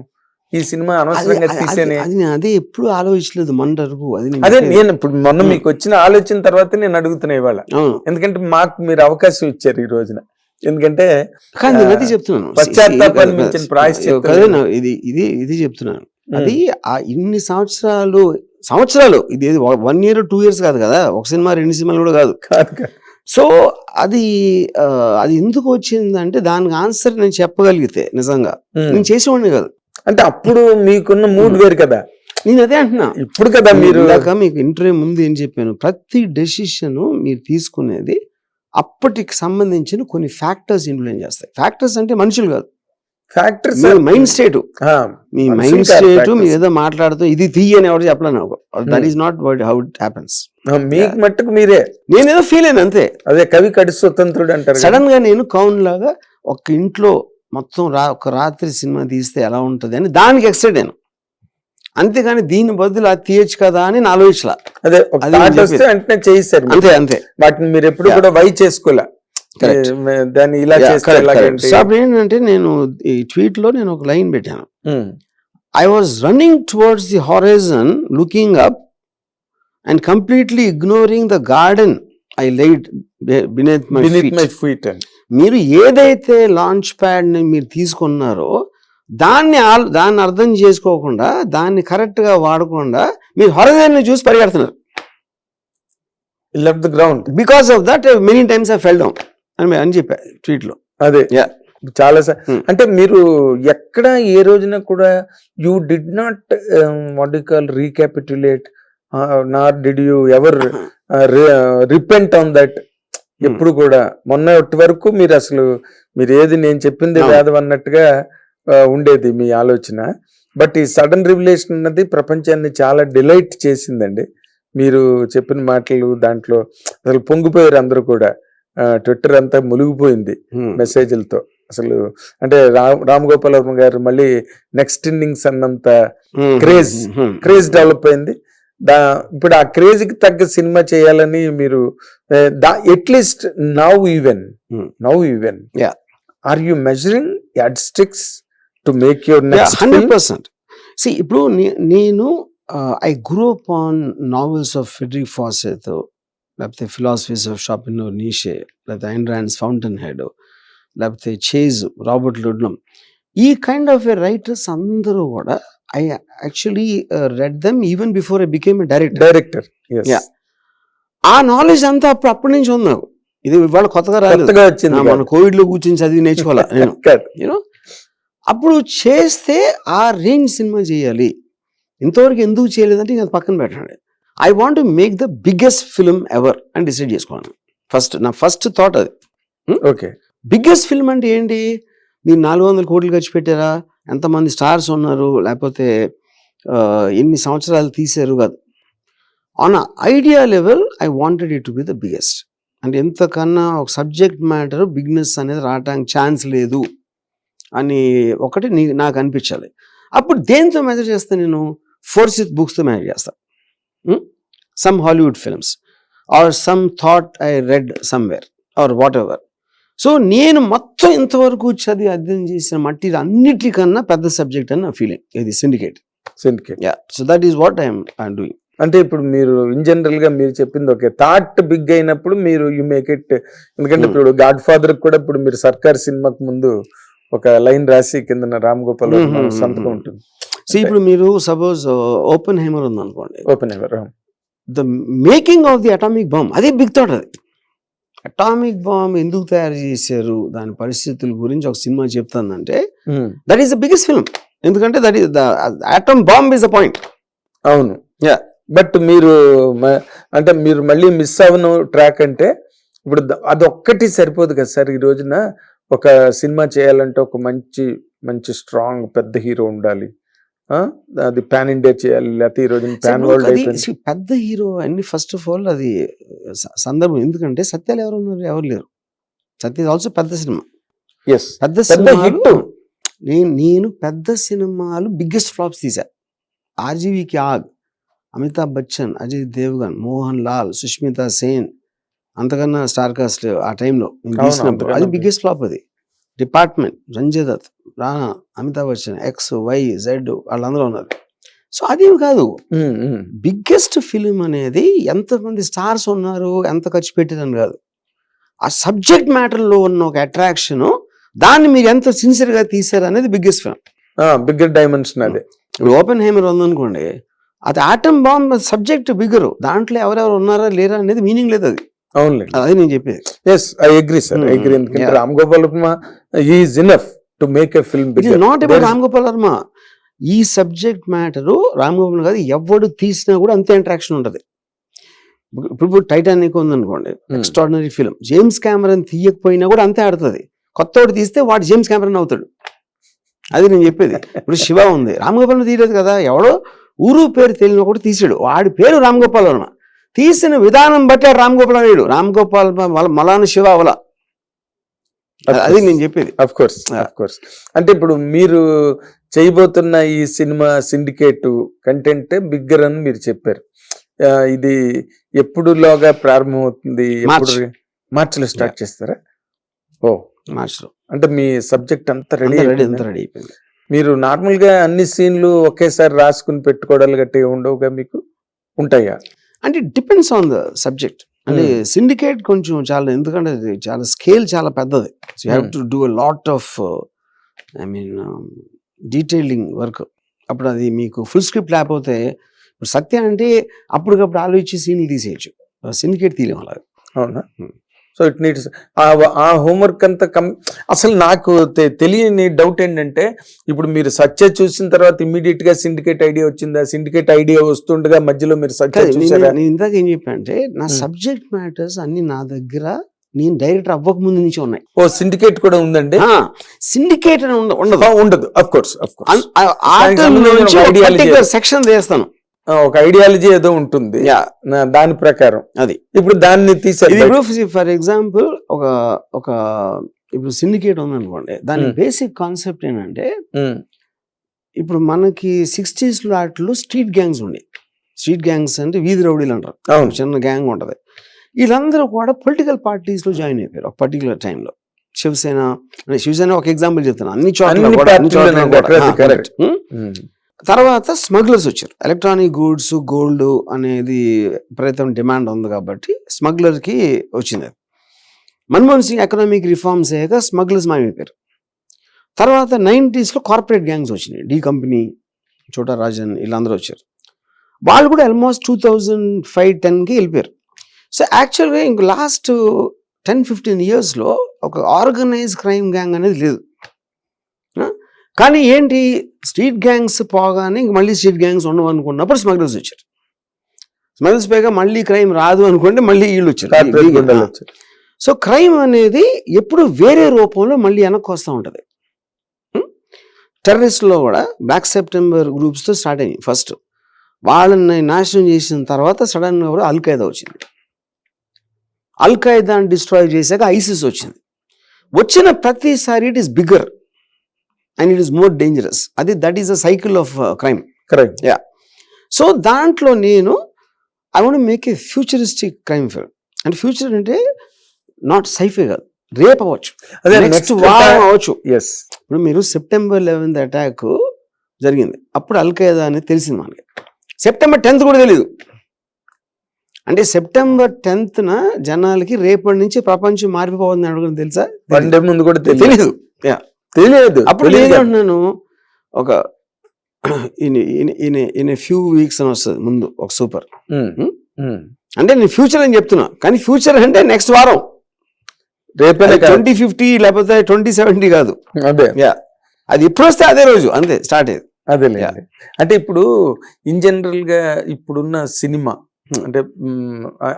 ఈ సినిమా అనవసరంగా తీసానే? అదే ఎప్పుడు ఆలోచించలేదు మొన్నరకు. అదే నేను ఇప్పుడు మొన్న మీకు వచ్చిన ఆలోచన తర్వాత నేను అడుగుతున్నా ఇవాళ, ఎందుకంటే మాకు మీరు అవకాశం ఇచ్చారు ఈ రోజున. ఎందుకంటే అది చెప్తున్నాను, ఇది చెప్తున్నాను. అది ఆ ఇన్ని సంవత్సరాలు ఇది 1 year 2 years కాదు కదా, ఒక సినిమా 2 సినిమాలు కూడా కాదు. సో అది ఎందుకు వచ్చిందంటే దానికి ఆన్సర్ నేను చెప్పగలిగితే నిజంగా నేను చేసేవాడిని కాదు. అంటే అప్పుడు మీకున్న మూడ్ వేరు కదా, నేను అదే అంటున్నా. ఇప్పుడు కదా మీరు ఇందాక మీకు ఇంటర్వ్యూ ముందు ఏం చెప్పాను, ప్రతి డెసిషన్ మీరు తీసుకునేది అప్పటికి సంబంధించిన కొన్ని ఫ్యాక్టర్స్ ఇన్ఫ్లుయెన్స్ చేస్తాయి. ఫ్యాక్టర్స్ అంటే మనుషులు కాదు, ఫ్యాక్టర్స్, మైండ్ స్టేట్. మీ మైండ్ స్టేట్ మీరు ఏదో మాట్లాడుతూ ఇది తీయని ఎవరు చెప్పలే నాకు. That is not how it happens. మీకు మట్టుకు మీరే, నేనేదో ఫీల్ అయినా అంతే. అదే కవి కడి స్వతంత్రుడు అంటారు. సడన్ గా నేను కౌన్ లాగా ఒక ఇంట్లో మొత్తం ఒక రాత్రి సినిమా తీస్తే ఎలా ఉంటది అని దానికి ఎక్సైట్ అయ్యాను, అంతేగాని దీని బదులు అది తీయచ్చు కదా అని నా ఆలోచించలా. అదే వెంటనే చేయిస్తారు అంతే అంతే. వాటిని మీరు ఎప్పుడు కూడా వై చేసుకోలే, దాన్ని ఇలా చేస్తే. సో అప్పుడు ఏంటంటే నేను ఈ ట్వీట్ లో నేను ఒక లైన్ పెట్టాను, I was running towards the horizon looking up and completely ignoring the garden I lied beneath my feet. మీరు ఏదైతే లాంచ్ ప్యాడ్ ని మీరు తీసుకున్నారో దాన్ని అర్థం చేసుకోకుండా, దాన్ని కరెక్ట్ గా వాడకుండా మీరు హారైజన్ ని చూసి పరిగెడుతున్నారు. Left the ground because of that many times I fell down అని చెప్పా ట్వీట్ లో. అదే చాలా అంటే మీరు ఎక్కడ ఏ రోజున కూడా you did not what you call recapitulate nor did you ever repent on that. ఎప్పుడు కూడా మొన్నటి వరకు మీరు అసలు మీరు ఏది నేను చెప్పింది వేదం అన్నట్టుగా ఉండేది మీ ఆలోచన. బట్ ఈ సడన్ రివిలేషన్ అన్నది ప్రపంచాన్ని చాలా డిలైట్ చేసిందండి. మీరు చెప్పిన మాటలు దాంట్లో అసలు పొంగిపోయారు అందరూ కూడా. ట్విట్టర్ అంతా మునిగిపోయింది మెసేజ్లతో. అసలు అంటే రామ్ గోపాల్ వర్మ గారు మళ్ళీ నెక్స్ట్ ఇన్నింగ్స్ అన్నంత క్రేజ్ డెవలప్ అయింది. ఇప్పుడు ఆ క్రేజ్ కి తగ్గ సినిమా చేయాలని మీరు at least now even are you measuring yardsticks to make your next 100%. ఇప్పుడు నేను I grew up on novels of Frederick Forsyth, లేకపోతే ఫిలాసఫీస్ ఆఫ్ షాపినోర్ నీషే, లేకపోతే ఐన్ రాండ్స్ ఫౌంటైన్ హెడ్, లేకపోతే చేజ్, రాబర్ట్ లుడ్నమ్. ఈ kind of writers అందరూ కూడా I actually read them even before I became A director. ఆ knowledge అంతా అప్పటి నుంచి ఉంది నాకు. ఇది ఇవాళ కొత్తగా రాలేదు, మన కోవిడ్ లో కూర్చొని చదివి నేర్చుకోవాలి నేను. యూనో అప్పుడు చేస్తే ఆ రేంజ్ సినిమా చేయాలి, ఇంతవరకు ఎందుకు చేయలేదంటే ఇంకా పక్కన పెట్టండి. I want to make the biggest film ever అని డిసైడ్ చేసుకోవాలి. నా ఫస్ట్ థాట్ అది. ఓకే, బిగ్గెస్ట్ ఫిల్మ్ అంటే ఏంటి? మీరు 400 కోట్లు ఖర్చు పెట్టారా, ఎంతమంది స్టార్స్ ఉన్నారు, లేకపోతే ఎన్ని సంవత్సరాలు తీశారు కాదు. On idea level I wanted it to be the biggest. అంటే ఎంతకన్నా ఒక సబ్జెక్ట్ మ్యాటర్ బిగ్నెస్ అనేది రావడానికి ఛాన్స్ లేదు అని ఒకటి నాకు అనిపించాలి. అప్పుడు దేంతో మెజర్ చేస్తాను నేను? ఫోర్సిత్ బుక్స్తో మెజర్ చేస్తాను. Some Hollywood films or some thought I read somewhere or whatever. So నేను మొత్తం ఇంతవరకు చదివి అధ్యయనం చేసిన మట్టి అన్నిటికన్నా పెద్ద సబ్జెక్ట్ అని నా ఫీలింగ్. ఇది syndicate. So that is what I'm doing. అంటే ఇప్పుడు మీరు ఇన్ జనరల్ గా మీరు చెప్పింది ఓకే, థాట్ బిగ్ అయినప్పుడు మీరు యు మేక్ ఇట్. ఎందుకంటే ఇప్పుడు గాడ్ ఫాదర్ కూడా ఇప్పుడు మీరు సర్కార్ సినిమాకు ముందు ఒక లైన్ రాసి కింద రామ్ గోపాల్ సంతకం ఉంటుంది. సో ఇప్పుడు మీరు సపోజ్ ఓపెన్ హైమర్ ఉంది అనుకోండి, Oppenheimer the making of the atomic bomb, అదే బిగ్ థాట్. అది అటామిక్ బాంబ్ ఎందుకు తయారు చేశారు, దాని పరిస్థితుల గురించి ఒక సినిమా చెప్తుందంటే that is the biggest film. ఎందుకంటే that is the atom bomb is the point. అవును. బట్ మీరు అంటే మీరు మళ్ళీ మిస్ అవ్వను ట్రాక్ అంటే ఇప్పుడు అదొక్కటి సరిపోదు కదా సార్. ఈ రోజున ఒక సినిమా చేయాలంటే ఒక మంచి స్ట్రాంగ్ పెద్ద హీరో ఉండాలి, అది పాన్ ఇండియా చేయాలి, లేకపోతే ఈ రోజున పాన్ వరల్డ్ అయిపోయింది. పెద్ద హీరో అన్ని ఫస్ట్ ఆఫ్ ఆల్ అది సందర్భం. ఎందుకంటే సత్యాలు ఎవరు ఉన్నారు? ఎవరు లేరు. సత్య ఆల్సో పెద్ద సినిమా, పెద్ద హిట్. నేను పెద్ద సినిమాలు బిగ్గెస్ట్ ఫ్లాప్స్ తీసా. ఆర్జీవికి ఆగ్, అమితాబ్ బచ్చన్, అజయ్ దేవ్గన్, మోహన్ లాల్, సుష్మితా సేన్, అంతకన్నా స్టార్ కాస్ట్ ఆ టైంలో తీసినప్పుడు అది బిగ్గెస్ట్ ఫ్లాప్. అది department, Sanjay Dutt, Rana, Amitabh Bachchan, X, Y, Z వాళ్ళందరూ ఉన్నారు. సో అదేమి కాదు. బిగ్గెస్ట్ ఫిలిం అనేది ఎంతమంది స్టార్స్ ఉన్నారు, ఎంత ఖర్చు పెట్టారని కాదు, ఆ సబ్జెక్ట్ మ్యాటర్లో ఉన్న ఒక అట్రాక్షన్, దాన్ని మీరు ఎంత సిన్సియర్ గా తీసారు అనేది బిగ్గెస్ట్ ఫిలిం, బిగ్గర్ డైమెన్షన్. అదే ఇప్పుడు ఓపెన్ హైమర్ ఉందనుకోండి, అది ఆటమ్ బాంబ్ సబ్జెక్ట్ బిగ్గరు, దాంట్లో ఎవరెవరు ఉన్నారా లేరా అనేది మీనింగ్ లేదు. అది అవును, అది నేను చెప్పేది. Yes, I agree sir, I agree. ఎందుకంటే Ram Gopal Varma is enough to make a film it is not about Ram Gopal Varma. ఈ సబ్జెక్ట్ మ్యాటర్ రామ్ గోపాల్ కాదు, ఎవడు తీసినా కూడా అంతే ఇంట్రాక్షన్ ఉంటుంది. ఇప్పుడు టైటానిక్ ఉందనుకోండి, ఎక్స్ట్రాడినరీ ఫిల్మ్. జేమ్స్ కెమెరాన్ తీయకపోయినా కూడా అంతే ఆడుతుంది. కొత్తవాడు తీస్తే వాడు జేమ్స్ కెమెరాన్ అవుతాడు. అది నేను చెప్పేది. ఇప్పుడు శివ ఉంది, రామ్ గోపాల్ తీయలేదు కదా, ఎవడో ఊరు పేరు తెలియని కూడా తీసాడు, వాడి పేరు రామ్ గోపాల్ వర్మ. తీసిన విధానం బట్టి రామ్ గోపాల్ వేయడు, రామ్ గోపాల్ మలాను శివ అవలా. అది నేను చెప్పేది. Of course. అంటే ఇప్పుడు మీరు చేయబోతున్న ఈ సినిమా సిండికేట్ కంటెంట్ బిగ్గర్ అని మీరు చెప్పారు. ఇది ఎప్పుడులోగా ప్రారంభమవుతుంది? మార్చిలో స్టార్ట్ చేస్తారా? మార్చిలో. అంటే మీ సబ్జెక్ట్ అంతా రెడీ అయిపోయింది. మీరు నార్మల్ గా అన్ని సీన్లు ఒకేసారి రాసుకుని పెట్టుకోవడాలు గట్టి ఉండవుగా, మీకు ఉంటాయా? అంటే డిపెండ్స్ ఆన్ ద సబ్జెక్ట్. అంటే సిండికేట్ కొంచెం చాలా, ఎందుకంటే చాలా స్కేల్ చాలా పెద్దది. So you have to do a lot of detailing work. అప్పుడు అది మీకు ఫుల్ స్క్రిప్ట్ లేకపోతే, ఇప్పుడు సత్య అంటే అప్పటికప్పుడు ఆలోచించి సీన్లు తీసేయచ్చు, సిండికేట్ తీయలేం అలాగే. అవునా? సో ఇట్ నీడ్స్ ఆ హోంవర్క్ అంతా అసలు నాకు తెలియని డౌట్ ఏంటంటే, ఇప్పుడు మీరు సత్య చూసిన తర్వాత ఇమ్మీడియట్ గా సిండికేట్ ఐడియా వచ్చిందా? సిండికేట్ ఐడియా వస్తుండగా మధ్యలో మీరు సత్య చూసారా? నేను ఇందాక ఏం చెప్పా అంటే, నా సబ్జెక్ట్ మ్యాటర్స్ అన్ని నా దగ్గర నేను డైరెక్టర్ అవ్వక ముందు నుంచి ఉన్నాయి. ఓ సిండికేట్ కూడా ఉందండి? సిండికేట్ అని ఉండదు. అఫ్ కోర్స్ సెక్షన్ చేస్తాను, ఒక ఐడియాలజీ ఏదో ఉంటుంది దాని ప్రకారం. అది ఇప్పుడు దాన్ని తీసారు. ఫర్ ఎగ్జాంపుల్ ఒక ఇప్పుడు సిండికేట్ ఉందనుకోండి, దాని బేసిక్ కాన్సెప్ట్ ఏంటంటే, ఇప్పుడు మనకి 60s వాటిలో స్ట్రీట్ గ్యాంగ్స్ ఉండే. స్ట్రీట్ గ్యాంగ్స్ అంటే వీధి రౌడీలు అంటారు, చిన్న గ్యాంగ్ ఉంటది. వీళ్ళందరూ కూడా పొలిటికల్ పార్టీస్ లో జాయిన్ అయిపోయారు ఒక పర్టికులర్ టైంలో. శివసేన ఒక ఎగ్జాంపుల్ చెప్తాను, అన్ని చోట్ల. తర్వాత స్మగ్లర్స్ వచ్చారు. ఎలక్ట్రానిక్ గూడ్స్, గోల్డ్ అనేది విపరీతం డిమాండ్ ఉంది కాబట్టి స్మగ్లర్ కి వచ్చింది. మన్మోహన్ సింగ్ ఎకనామిక్ రిఫార్మ్స్ అయ్యాక స్మగ్లర్స్ మాయమైపోయారు. తర్వాత 90s లో కార్పొరేట్ గ్యాంగ్స్ వచ్చినాయి, డి కంపెనీ, చోటా రాజన్, వీళ్ళందరూ వచ్చారు. వాళ్ళు కూడా ఆల్మోస్ట్ 2005-10కి వెళ్ళిపోయారు. సో యాక్చువల్గా ఇంక లాస్ట్ 10-15 yearsలో ఒక ఆర్గనైజ్ క్రైమ్ గ్యాంగ్ అనేది లేదు. కానీ ఏంటి, స్ట్రీట్ గ్యాంగ్స్ పోగానే ఇంక మళ్ళీ స్ట్రీట్ గ్యాంగ్స్ ఉండవు అనుకున్నప్పుడు స్మగ్లర్స్ వచ్చారు. స్మగ్లర్స్ పోయాక మళ్ళీ క్రైమ్ రాదు అనుకుంటే మళ్ళీ వీళ్ళు వచ్చారు. సో క్రైమ్ అనేది ఎప్పుడు వేరే రూపంలో మళ్ళీ వెనక్కి వస్తూ ఉంటుంది. టెర్రరిస్ట్లో కూడా బ్లాక్ సెప్టెంబర్ గ్రూప్స్తో స్టార్ట్ అయ్యింది ఫస్ట్. వాళ్ళని నాశనం చేసిన తర్వాత సడన్గా కూడా అల్ ఖైదా వచ్చింది. అల్ ఖైదాని డిస్ట్రాయ్ చేశాక ఐసిస్ వచ్చింది. వచ్చిన ప్రతిసారి it is bigger and it is more dangerous. That is a cycle of crime. Correct. Yeah. So దాంట్లో నేను I want make a futuristic crime film. అంటే ఫ్యూచర్ అంటే నాట్ సైఫే కాదు, రేపు అవ్వచ్చు, నెక్స్ట్ వారం అవ్వచ్చు. ఇప్పుడు మీరు September 11th అటాక్ జరిగింది, అప్పుడు అల్ ఖైదా అనేది తెలిసింది మనకి. September 10th కూడా తెలియదు. అంటే September 10th జనాలకి రేపటి నుంచి ప్రపంచం మారిపోతుంది అడుగుని తెలుసా? ముందు కూడా తెలియదు. తెలియదు. అప్పుడు నేనంటున్నాను, ఒక ఇన్ ఫ్యూ వీక్స్ అని వస్తుంది ముందు ఒక సూపర్. అంటే నేను ఫ్యూచర్ అని చెప్తున్నా, కానీ ఫ్యూచర్ అంటే నెక్స్ట్ వారం, రేపే 2050 లేకపోతే 2070 కాదు. అదే, అది ఎప్పుడు వస్తే అదే రోజు, అంతే స్టార్ట్ అయ్యేది. అదే. అంటే ఇప్పుడు ఇన్ జనరల్ గా ఇప్పుడున్న సినిమా అంటే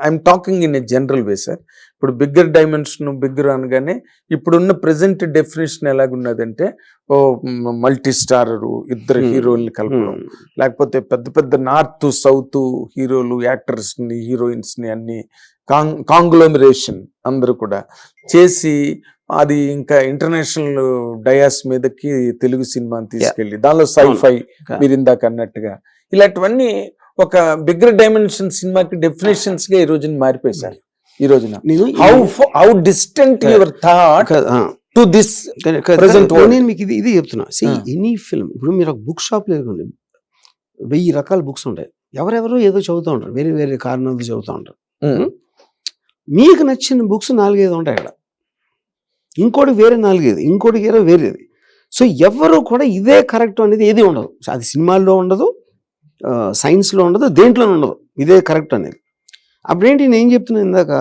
I'm talking in a general way sir. ఇప్పుడు బిగ్గర్ డైమెన్షన్, బిగ్గర్ అనగానే ఇప్పుడున్న ప్రెసెంట్ డెఫినేషన్ ఎలాగున్నదంటే, ఓ మల్టీ స్టారరు, ఇద్దరు హీరోల్ని కలపడం, లేకపోతే పెద్ద పెద్ద నార్త్ సౌత్ హీరోలు, యాక్టర్స్ ని, హీరోయిన్స్ ని అన్ని కాంగ్లోమరేషన్ అందరూ కూడా చేసి, అది ఇంకా ఇంటర్నేషనల్ డయాస్ మీదకి తెలుగు సినిమాని తీసుకెళ్ళి దానిలో సైఫై మీరు ఇందాక అన్నట్టుగా ఇలాంటివన్నీ ఒక బిగ్గర్ డైమెన్షన్ సినిమాకి డెఫినేషన్స్ గా ఈ రోజున మారిపోయి సార్. ఈ రోజున how distant your thought to this present world. నేను మీకు ఇది చెప్తున్నా. ఎనీ ఫిల్మ్, ఇప్పుడు మీరు ఒక బుక్ షాప్ లేదండి, 1000 రకాల బుక్స్ ఉంటాయి, ఎవరెవరో ఏదో చదువుతూ ఉంటారు, వేరే వేరే కారణాలు చదువుతూ ఉంటారు. మీకు నచ్చిన బుక్స్ 4-5 ఉంటాయి అక్కడ, ఇంకోటి వేరే 4-5, ఇంకోటి వేరేది. సో ఎవరు కూడా ఇదే కరెక్ట్ అనేది ఏది ఉండదు. అది సినిమాల్లో ఉండదు, సైన్స్లో ఉండదు, దేంట్లోనే ఉండదు ఇదే కరెక్ట్ అనేది. అప్పుడేంటి నేను ఏం చెప్తున్నాను ఇందాక,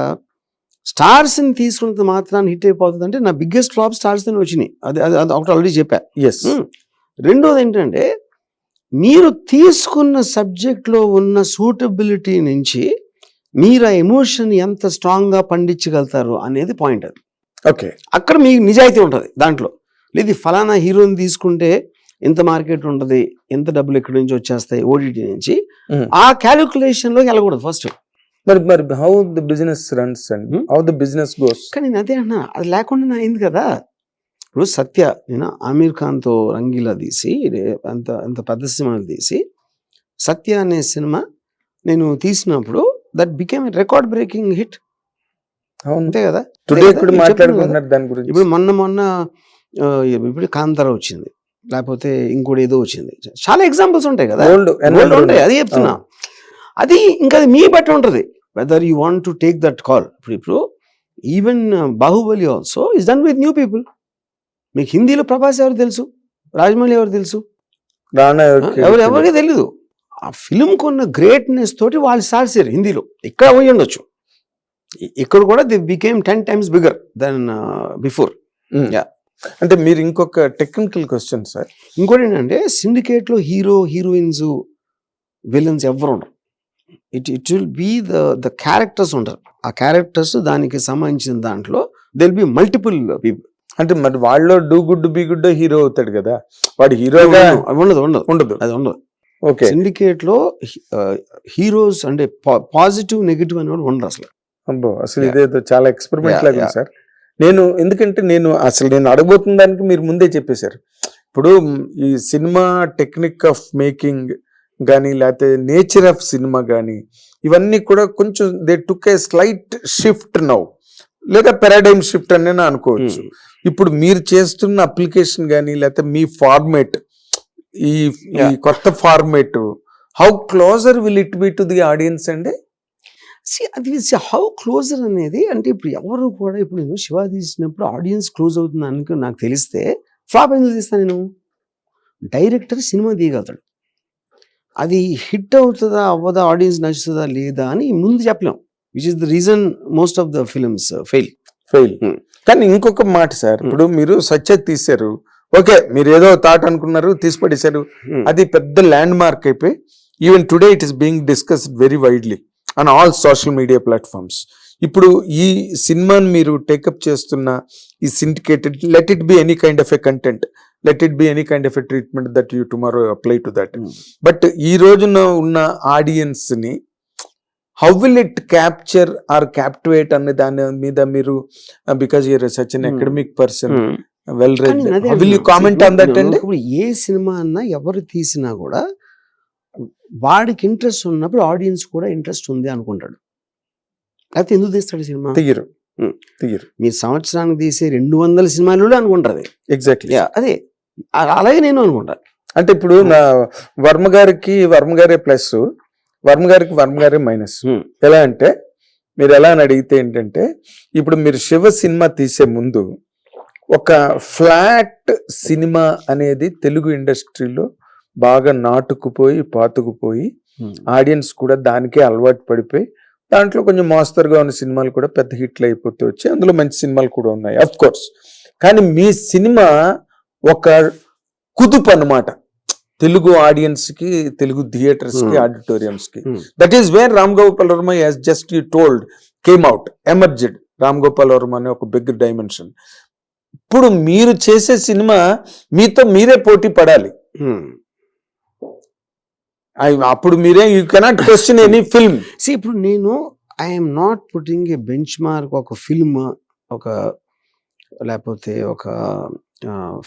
స్టార్స్ని తీసుకున్నంత మాత్రాన్ని హిట్ అయిపోతుంది అంటే నా బిగ్గెస్ట్ ఫ్లాప్ స్టార్స్తోనే వచ్చినాయి. అది అది అది ఒకటి ఆల్రెడీ చెప్పా. ఎస్. రెండోది ఏంటంటే మీరు తీసుకున్న సబ్జెక్ట్లో ఉన్న సూటబిలిటీ నుంచి మీరు ఆ ఎమోషన్ ఎంత స్ట్రాంగ్గా పండించగలుగుతారు అనేది పాయింట్. అది ఓకే, అక్కడ మీకు నిజాయితీ ఉంటుంది దాంట్లో. లేదు ఫలానా హీరోని తీసుకుంటే ఎంత మార్కెట్ ఉంటుంది, ఎంత డబ్బులు ఎక్కడి నుంచి వచ్చేస్తాయి ఓటీటీ నుంచి, ఆ క్యాలిక్యులేషన్లోకి వెళ్ళకూడదు ఫస్ట్. మరి how the business runs and how the business goes. కానీ నేను అదే అన్నా, అది లేకుండా అయింది కదా. ఇప్పుడు సత్య నేను ఆమీర్ ఖాన్తో రంగీలా తీసి అంత పెద్ద సినిమాలు తీసి సత్య అనే సినిమా నేను తీసినప్పుడు that became record breaking hit. అంతే కదా. టుడే కూడా మాట్లాడుకుంటున్నారు దాని గురించి. ఇప్పుడు మొన్న ఇప్పుడు కాంతార వచ్చింది, లేకపోతే ఇంకోటి ఏదో వచ్చింది. చాలా ఎగ్జాంపుల్స్ ఉంటాయి కదా, ఉంటాయి. అది చెప్తున్నా. అది ఇంకా అది మీ బట్టి ఉంటుంది whether you want to take that call. ఇప్పుడు even Baahubali also is done with new people. మీకు హిందీలో ప్రభాస్ ఎవరు తెలుసు, రాజమౌళి ఎవరు తెలుసు, ఎవరికి తెలీదు. ఆ ఫిల్మ్ కొన్న గ్రేట్నెస్ తోటి వాళ్ళు సాల్సారు హిందీలో. ఇక్కడ పోయి ఉండొచ్చు, ఇక్కడ కూడా the became 10 times bigger than before. అంటే మీరు ఇంకొక టెక్నికల్ క్వశ్చన్ సార్, ఇంకోటి ఏంటంటే సిండికేట్లో హీరో హీరోయిన్స్ విలన్స్ ఎవరు ఉండరు. It will be the characters ఉంటారు. ఆ క్యారెక్టర్స్ దానికి సంబంధించిన దాంట్లో దిల్ బి మల్టిపుల్ పీపుల్. అంటే మరి వాళ్ళు do good be good hero అవుతాడు కదా, వాడు హీరోగా ఉండదు అది ఉండదు. ఓకే, సిండికేట్ లో హీరోస్ అంటే పాజిటివ్ నెగిటివ్ అని కూడా ఉండరు అసలు. అబ్బో, అసలు ఇదేదో చాలా ఎక్స్పెరిమెంట్ లాగా సార్. ఎందుకంటే నేను అడగబోతున్న దానికి మీరు ముందే చెప్పేశారు. ఇప్పుడు ఈ సినిమా టెక్నిక్ ఆఫ్ మేకింగ్ కానీ లేకపోతే నేచర్ ఆఫ్ సినిమా కానీ ఇవన్నీ కూడా కొంచెం they took A slight shift now, లేదా పారాడైమ్ షిఫ్ట్ అని అనుకోవచ్చు. ఇప్పుడు మీరు చేస్తున్న అప్లికేషన్ కానీ లేకపోతే మీ ఫార్మేట్, ఈ కొత్త format, how closer will it be to the audience అండి? అది హౌ క్లోజర్ అనేది అంటే ఇప్పుడు ఎవరు కూడా ఇప్పుడు నేను శివ తీసినప్పుడు ఆడియన్స్ క్లోజ్ అవుతుంది అనుకో నాకు తెలిస్తే ఫ్లాప్ ఎందుకు తీస్తాను నేను? డైరెక్టర్ సినిమా తీయగలుగుతాడు, అది హిట్ అవుతుందా అవ్వదా, ఆడియన్స్ నచ్చుతుందా లేదా అని ముందు చెప్పలేం, which is the reason most of the films fail. కానీ ఇంకొక మాట సార్, ఇప్పుడు మీరు సత్య తీశారు, ఓకే, మీరు ఏదో థాట్ అనుకున్నారు, తీసి పడేశారు, అది పెద్ద ల్యాండ్ మార్క్ అయిపోయి even today it is being discussed very widely on all social media platforms. ఇప్పుడు ఈ సినిమాని మీరు టేకప్ చేస్తున్న ఈ syndicated, let it be any kind of a content, let it be any kind of a treatment that you tomorrow apply to that. But ఈ రోజున ఉన్న audience ని how will it capture or captivate అనే దాని మీద మీరు, because you're such an academic person, well read, how will you comment on that అండి? ఇప్పుడు ఏ సినిమా అన్నా ఎవరు తీసినా కూడా వాడికి ఇంట్రెస్ట్ ఉన్నప్పుడు ఆడియన్స్ కూడా ఇంట్రెస్ట్ ఉంది అనుకుంటాడు, అయితే ఎందుకు తీస్తాడు సినిమా? తీయరు. మీరు సంవత్సరానికి తీసే 200 సినిమాలు అనుకుంటారు. ఎగ్జాక్ట్లీ అదే అలాగే నేను అనుకుంటా. అంటే ఇప్పుడు నా వర్మ గారే ప్లస్, వర్మ గారే మైనస్. ఎలా అంటే మీరు ఎలా అని అడిగితే ఏంటంటే, ఇప్పుడు మీరు శివ సినిమా తీసే ముందు ఒక ఫ్లాట్ సినిమా అనేది తెలుగు ఇండస్ట్రీలో బాగా నాటుకుపోయి పాతుకుపోయి ఆడియన్స్ కూడా దానికే అలవాటు పడిపోయి దాంట్లో కొంచెం మోస్తరుగా ఉన్న సినిమాలు కూడా పెద్ద హిట్లు అయిపోతూ వచ్చి అందులో మంచి సినిమాలు కూడా ఉన్నాయి అఫ్ కోర్స్. కానీ మీ సినిమా ఒక కుదుపు అన్నమాట తెలుగు ఆడియన్స్ కి, తెలుగు థియేటర్స్ కి, ఆడిటోరియంస్ కి. That is where Ram Gopal Varma as just you told came out, emerged. Ram Gopal Varma అనే ఒక బిగ్ డైమెన్షన్. ఇప్పుడు మీరు చేసే సినిమా మీతో మీరే పోటీ పడాలి. అప్పుడు మీరే you cannot question any film. ఇప్పుడు నేను I'm not putting a benchmark, ఒక ఫిల్మ్, ఒక లేకపోతే ఒక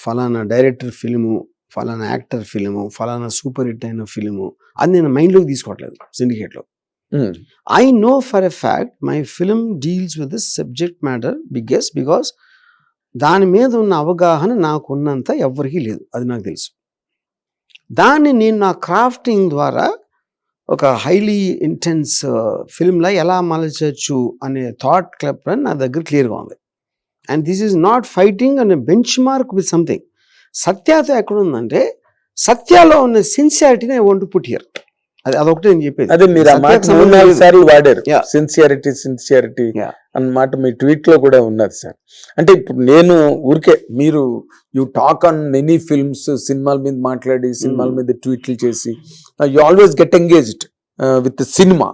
ఫలానా డైరెక్టర్ ఫిల్ము, ఫలానా యాక్టర్ ఫిల్ము, ఫలానా సూపర్ హిట్ అయిన ఫిల్ము అది నేను మైండ్లోకి తీసుకోవట్లేదు సిండికేట్లో. I know for a fact my film deals with this subject matter because దాని మీద ఉన్న అవగాహన నాకున్నంత ఎవరికీ లేదు, అది నాకు తెలుసు. దాన్ని నేను నా క్రాఫ్టింగ్ ద్వారా ఒక హైలీ ఇంటెన్స్ ఫిల్మ్లా ఎలా మలచచ్చు అనే థాట్ క్లబ్ నా దగ్గర క్లియర్గా ఉంది. And this is not fighting అనే బెంచ్ మార్క్ విత్ సంథింగ్. సత్యాతో ఎక్కడ ఉందంటే సత్యాలో ఉన్న సిన్సియారిటీని I want to put here. అదొకటి నేను చెప్పేది. అదే మీరు ఆ మాట సత్యాకి 3-4 సంబంధించి సార్లు వాడారు, Yeah. Sincerity Yeah. అన్నమాట మీ ట్వీట్ లో కూడా ఉన్నది సార్. అంటే ఇప్పుడు నేను ఊరికే మీరు you talk on many films, సినిమాల మీద మాట్లాడి సినిమాల మీద ట్వీట్లు చేసి you always get engaged with cinema.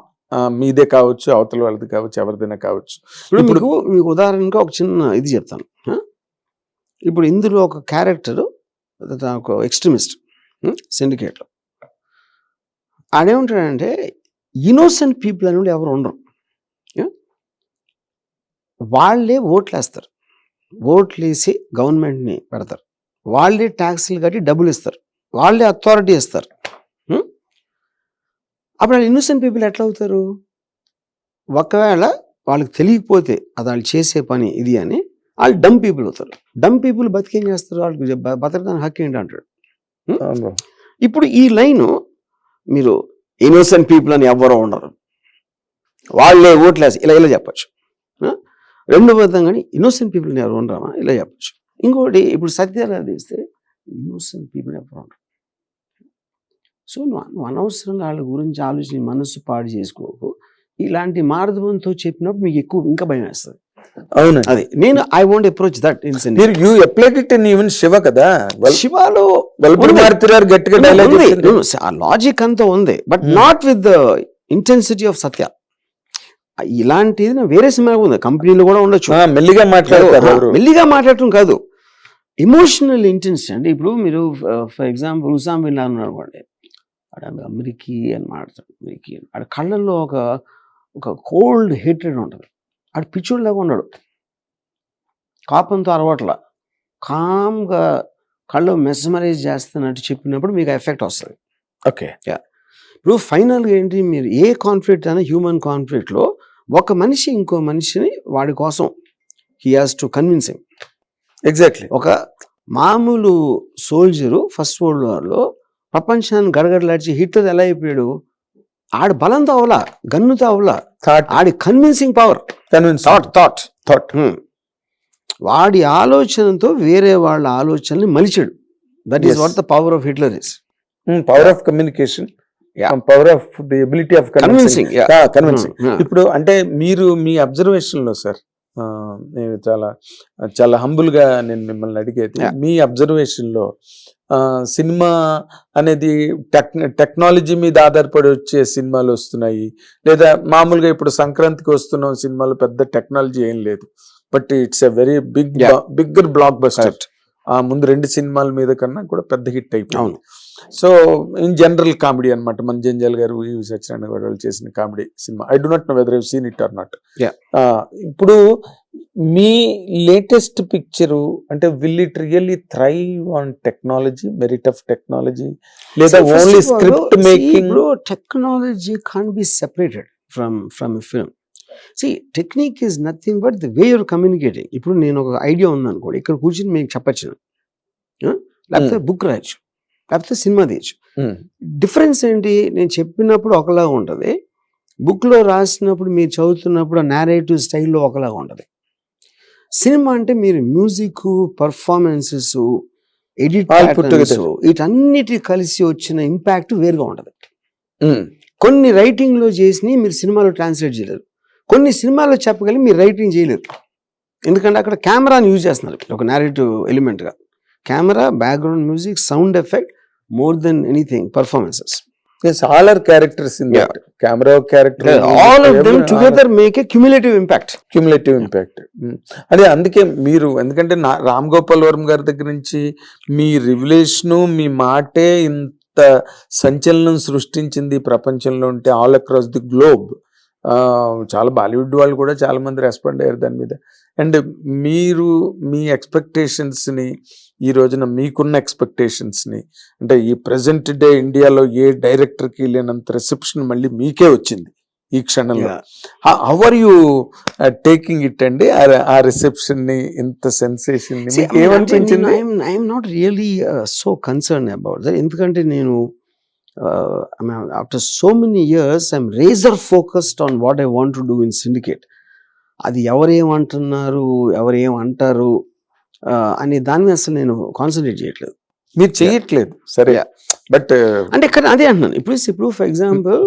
మీదే కావచ్చు, అవతల వాళ్ళది కావచ్చు, ఎవరిదైనా కావచ్చు. ఇప్పుడు మీకు ఉదాహరణగా ఒక చిన్న ఇది చెప్తాను. ఇప్పుడు ఇందులో ఒక క్యారెక్టర్, ఒక ఎక్స్ట్రీమిస్ట్ సిండికేట్లో, ఆడేమంటాడంటే ఇన్నోసెంట్ పీపుల్ అనేవి ఎవరు ఉండరు. వాళ్ళే ఓట్లు వేస్తారు, ఓట్లు వేసి గవర్నమెంట్ని పెడతారు, వాళ్ళే ట్యాక్స్లు కట్టి డబ్బులు ఇస్తారు, వాళ్ళే అథారిటీ ఇస్తారు. అప్పుడు వాళ్ళు ఇన్నోసెంట్ పీపుల్ ఎట్లా అవుతారు? ఒకవేళ వాళ్ళకి తెలియకపోతే అది వాళ్ళు చేసే పని ఇది అని వాళ్ళు డమ్ పీపుల్ అవుతారు. డమ్ పీపుల్ బతికేం చేస్తారు? వాళ్ళకి బతకడానికి హక్కు ఏంటి అంటాడు. ఇప్పుడు ఈ లైను మీరు ఇన్నోసెంట్ పీపుల్ అని ఎవరో ఉండరు, వాళ్ళే ఓట్లేసి ఇలా చెప్పచ్చు. రెండు విధంగా ఇన్నోసెంట్ పీపుల్ అని ఎవరు ఉండరామా ఇలా చెప్పచ్చు. ఇంకోటి ఇప్పుడు సత్యాలు తీస్తే ఇన్నోసెంట్ పీపుల్ ఎవరు ఉండరు. సో నువ్వు అనవసరంగా వాళ్ళ గురించి ఆలోచన మనస్సు పాడు చేసుకోకు. ఇలాంటి మార్గంతో చెప్పినప్పుడు మీకు ఎక్కువ ఇంకా భయం వేస్తుంది. అవును, అది నేను I want approach that incident. మీరు you applied it in even Shiva కదా, శివాలో గట్టిగా dialogue చెప్పింది. ఆ లాజిక్ అంతా ఉంది, but not with the intensity of Satya. ఇలాంటిది వేరే సినిమా ఉంది, కంపెనీలో కూడా ఉండొచ్చు. మెల్లిగా మాట్లాడతారు, మెల్లిగా మాట్లాడటం కాదు, ఎమోషనల్ ఇంటెన్సిటీ. అంటే ఇప్పుడు మీరు for example Osama bin Laden అనుకోండి, ఆడ అమెరికీ అని మాట్లాడతాడు, అమెరికీ అని ఆడ కళ్ళల్లో ఒక కోల్డ్ హేట్రెడ్ ఉంటుంది. ఆడ పిచ్చోడ్లాగా ఉన్నాడు, కోపంతో అరవట్ల, కామ్గా కళ్ళు మెస్మరైజ్ చేస్తున్నట్టు చెప్పినప్పుడు మీకు ఎఫెక్ట్ వస్తుంది. ఓకే, ఇప్పుడు ఫైనల్గా ఏంటి, మీరు ఏ కాన్ఫ్లిక్ట్ అయినా హ్యూమన్ కాన్ఫ్లిక్ట్లో ఒక మనిషి ఇంకో మనిషిని వాడి కోసం he has to convince him. Exactly. ఒక మామూలు సోల్జరు ఫస్ట్ వరల్డ్ వార్లో ప్రపంచాన్ని గడగడలాడిచి హిట్లర్ ఎలా అయిపోయాడు? ఆడి బలంతో అవలా, గన్నుతో అవలా, ఆడి కన్విన్సింగ్ పవర్, థాట్. వాడి ఆలోచనతో వేరే వాళ్ళ ఆలోచనని మలిచాడు. That is what the power of Hitler is. Power of communication, power of the ability of convincing. ఇప్పుడు అంటే మీరు మీ అబ్జర్వేషన్ లో సార్, నేను చాలా హంబుల్ గా నేను మిమ్మల్ని అడిగేది, మీ అబ్జర్వేషన్ లో సినిమా అనేది టెక్నాలజీ మీద ఆధారపడి వచ్చే సినిమాలు వస్తున్నాయి, లేదా మామూలుగా ఇప్పుడు సంక్రాంతికి వస్తున్న సినిమాలు పెద్ద టెక్నాలజీ ఏం లేదు, but it's a very bigger block buster. ఆ ముందు 2 సినిమాల మీద కన్నా కూడా పెద్ద హిట్ అయిపోయింది. సో ఇన్ జనరల్ కామెడీ అనమాట. మన జంజాల్ గారు, సత్యనారాయణ గారు వాళ్ళు చేసిన comedy cinema. I do not know whether I have seen it or not. ఇప్పుడు మీ లేటెస్ట్ పిక్చరు అంటే will it really thrive on technology, merit of technology, లేదా only script making? Technology can't be separated from a film. Technique is nothing but the way you're communicating. ఇప్పుడు నేను ఒక idea ఉందనుకోండి, ఇక్కడ కూర్చొని మీకు చెప్పచ్చు, లేకపోతే బుక్ రాయొచ్చు, లేకపోతే సినిమా తీయచ్చు. డిఫరెన్స్ ఏంటి? నేను చెప్పినప్పుడు ఒకలాగా ఉంటుంది, బుక్లో రాసినప్పుడు మీరు చదువుతున్నప్పుడు ఆ నేరేటివ్ స్టైల్లో ఒకలాగా ఉంటుంది. సినిమా అంటే మీరు మ్యూజిక్, పర్ఫార్మెన్సెస్, ఎడిట్, వీటన్నిటి కలిసి వచ్చిన ఇంపాక్ట్ వేరుగా ఉంటుంది. కొన్ని రైటింగ్లో చేసి మీరు సినిమాలో ట్రాన్స్లేట్ చేయలేరు, కొన్ని సినిమాల్లో చెప్పగలిగి మీరు రైటింగ్ చేయలేరు. ఎందుకంటే అక్కడ కెమెరాని యూజ్ చేస్తున్నారు ఒక నేరేటివ్ ఎలిమెంట్గా. Camera, background music, sound effect, more than anything performances. Yes, all are characters in that. Camera character, all of them together make a cumulative impact. అదే అందుకే మీరు, ఎందుకంటే రామ్ గోపాల్ వర్మ గారి దగ్గర నుంచి మీ రివిలేషను, మీ మాటే ఇంత సంచలనం సృష్టించింది ప్రపంచంలో ఉంటే ఆల్ అక్రాస్ ది గ్లోబ్. చాలా బాలీవుడ్ వాళ్ళు కూడా చాలా మంది రెస్పాండ్ అయ్యారు దాని మీద. అండ్ మీరు మీ ఎక్స్పెక్టేషన్స్ని, ఈ రోజున మీకున్న ఎక్స్పెక్టేషన్స్ని, అంటే ఈ ప్రజెంట్ డే ఇండియాలో ఏ డైరెక్టర్కి లేనంత రిసెప్షన్ మళ్ళీ మీకే వచ్చింది ఈ క్షణంలో. How are you taking it అండి, ఆ రిసెప్షన్ని, ఇంత సెన్సేషన్ ఏమనిపించింది? I'm not really so concern about that. ఎందుకంటే నేను after so many years I'm razor focused on what I want to do in syndicate. అది ఎవరేమంటున్నారు, ఎవరేమంటారు అనే దాని మీద అసలు నేను కాన్సన్ట్రేట్ చేయట్లేదు. మీరు చేయట్లేదు సరే, బట్ అంటే ఇక్కడ అదే అంటున్నాను. ఇప్పుడు ఫర్ ఎగ్జాంపుల్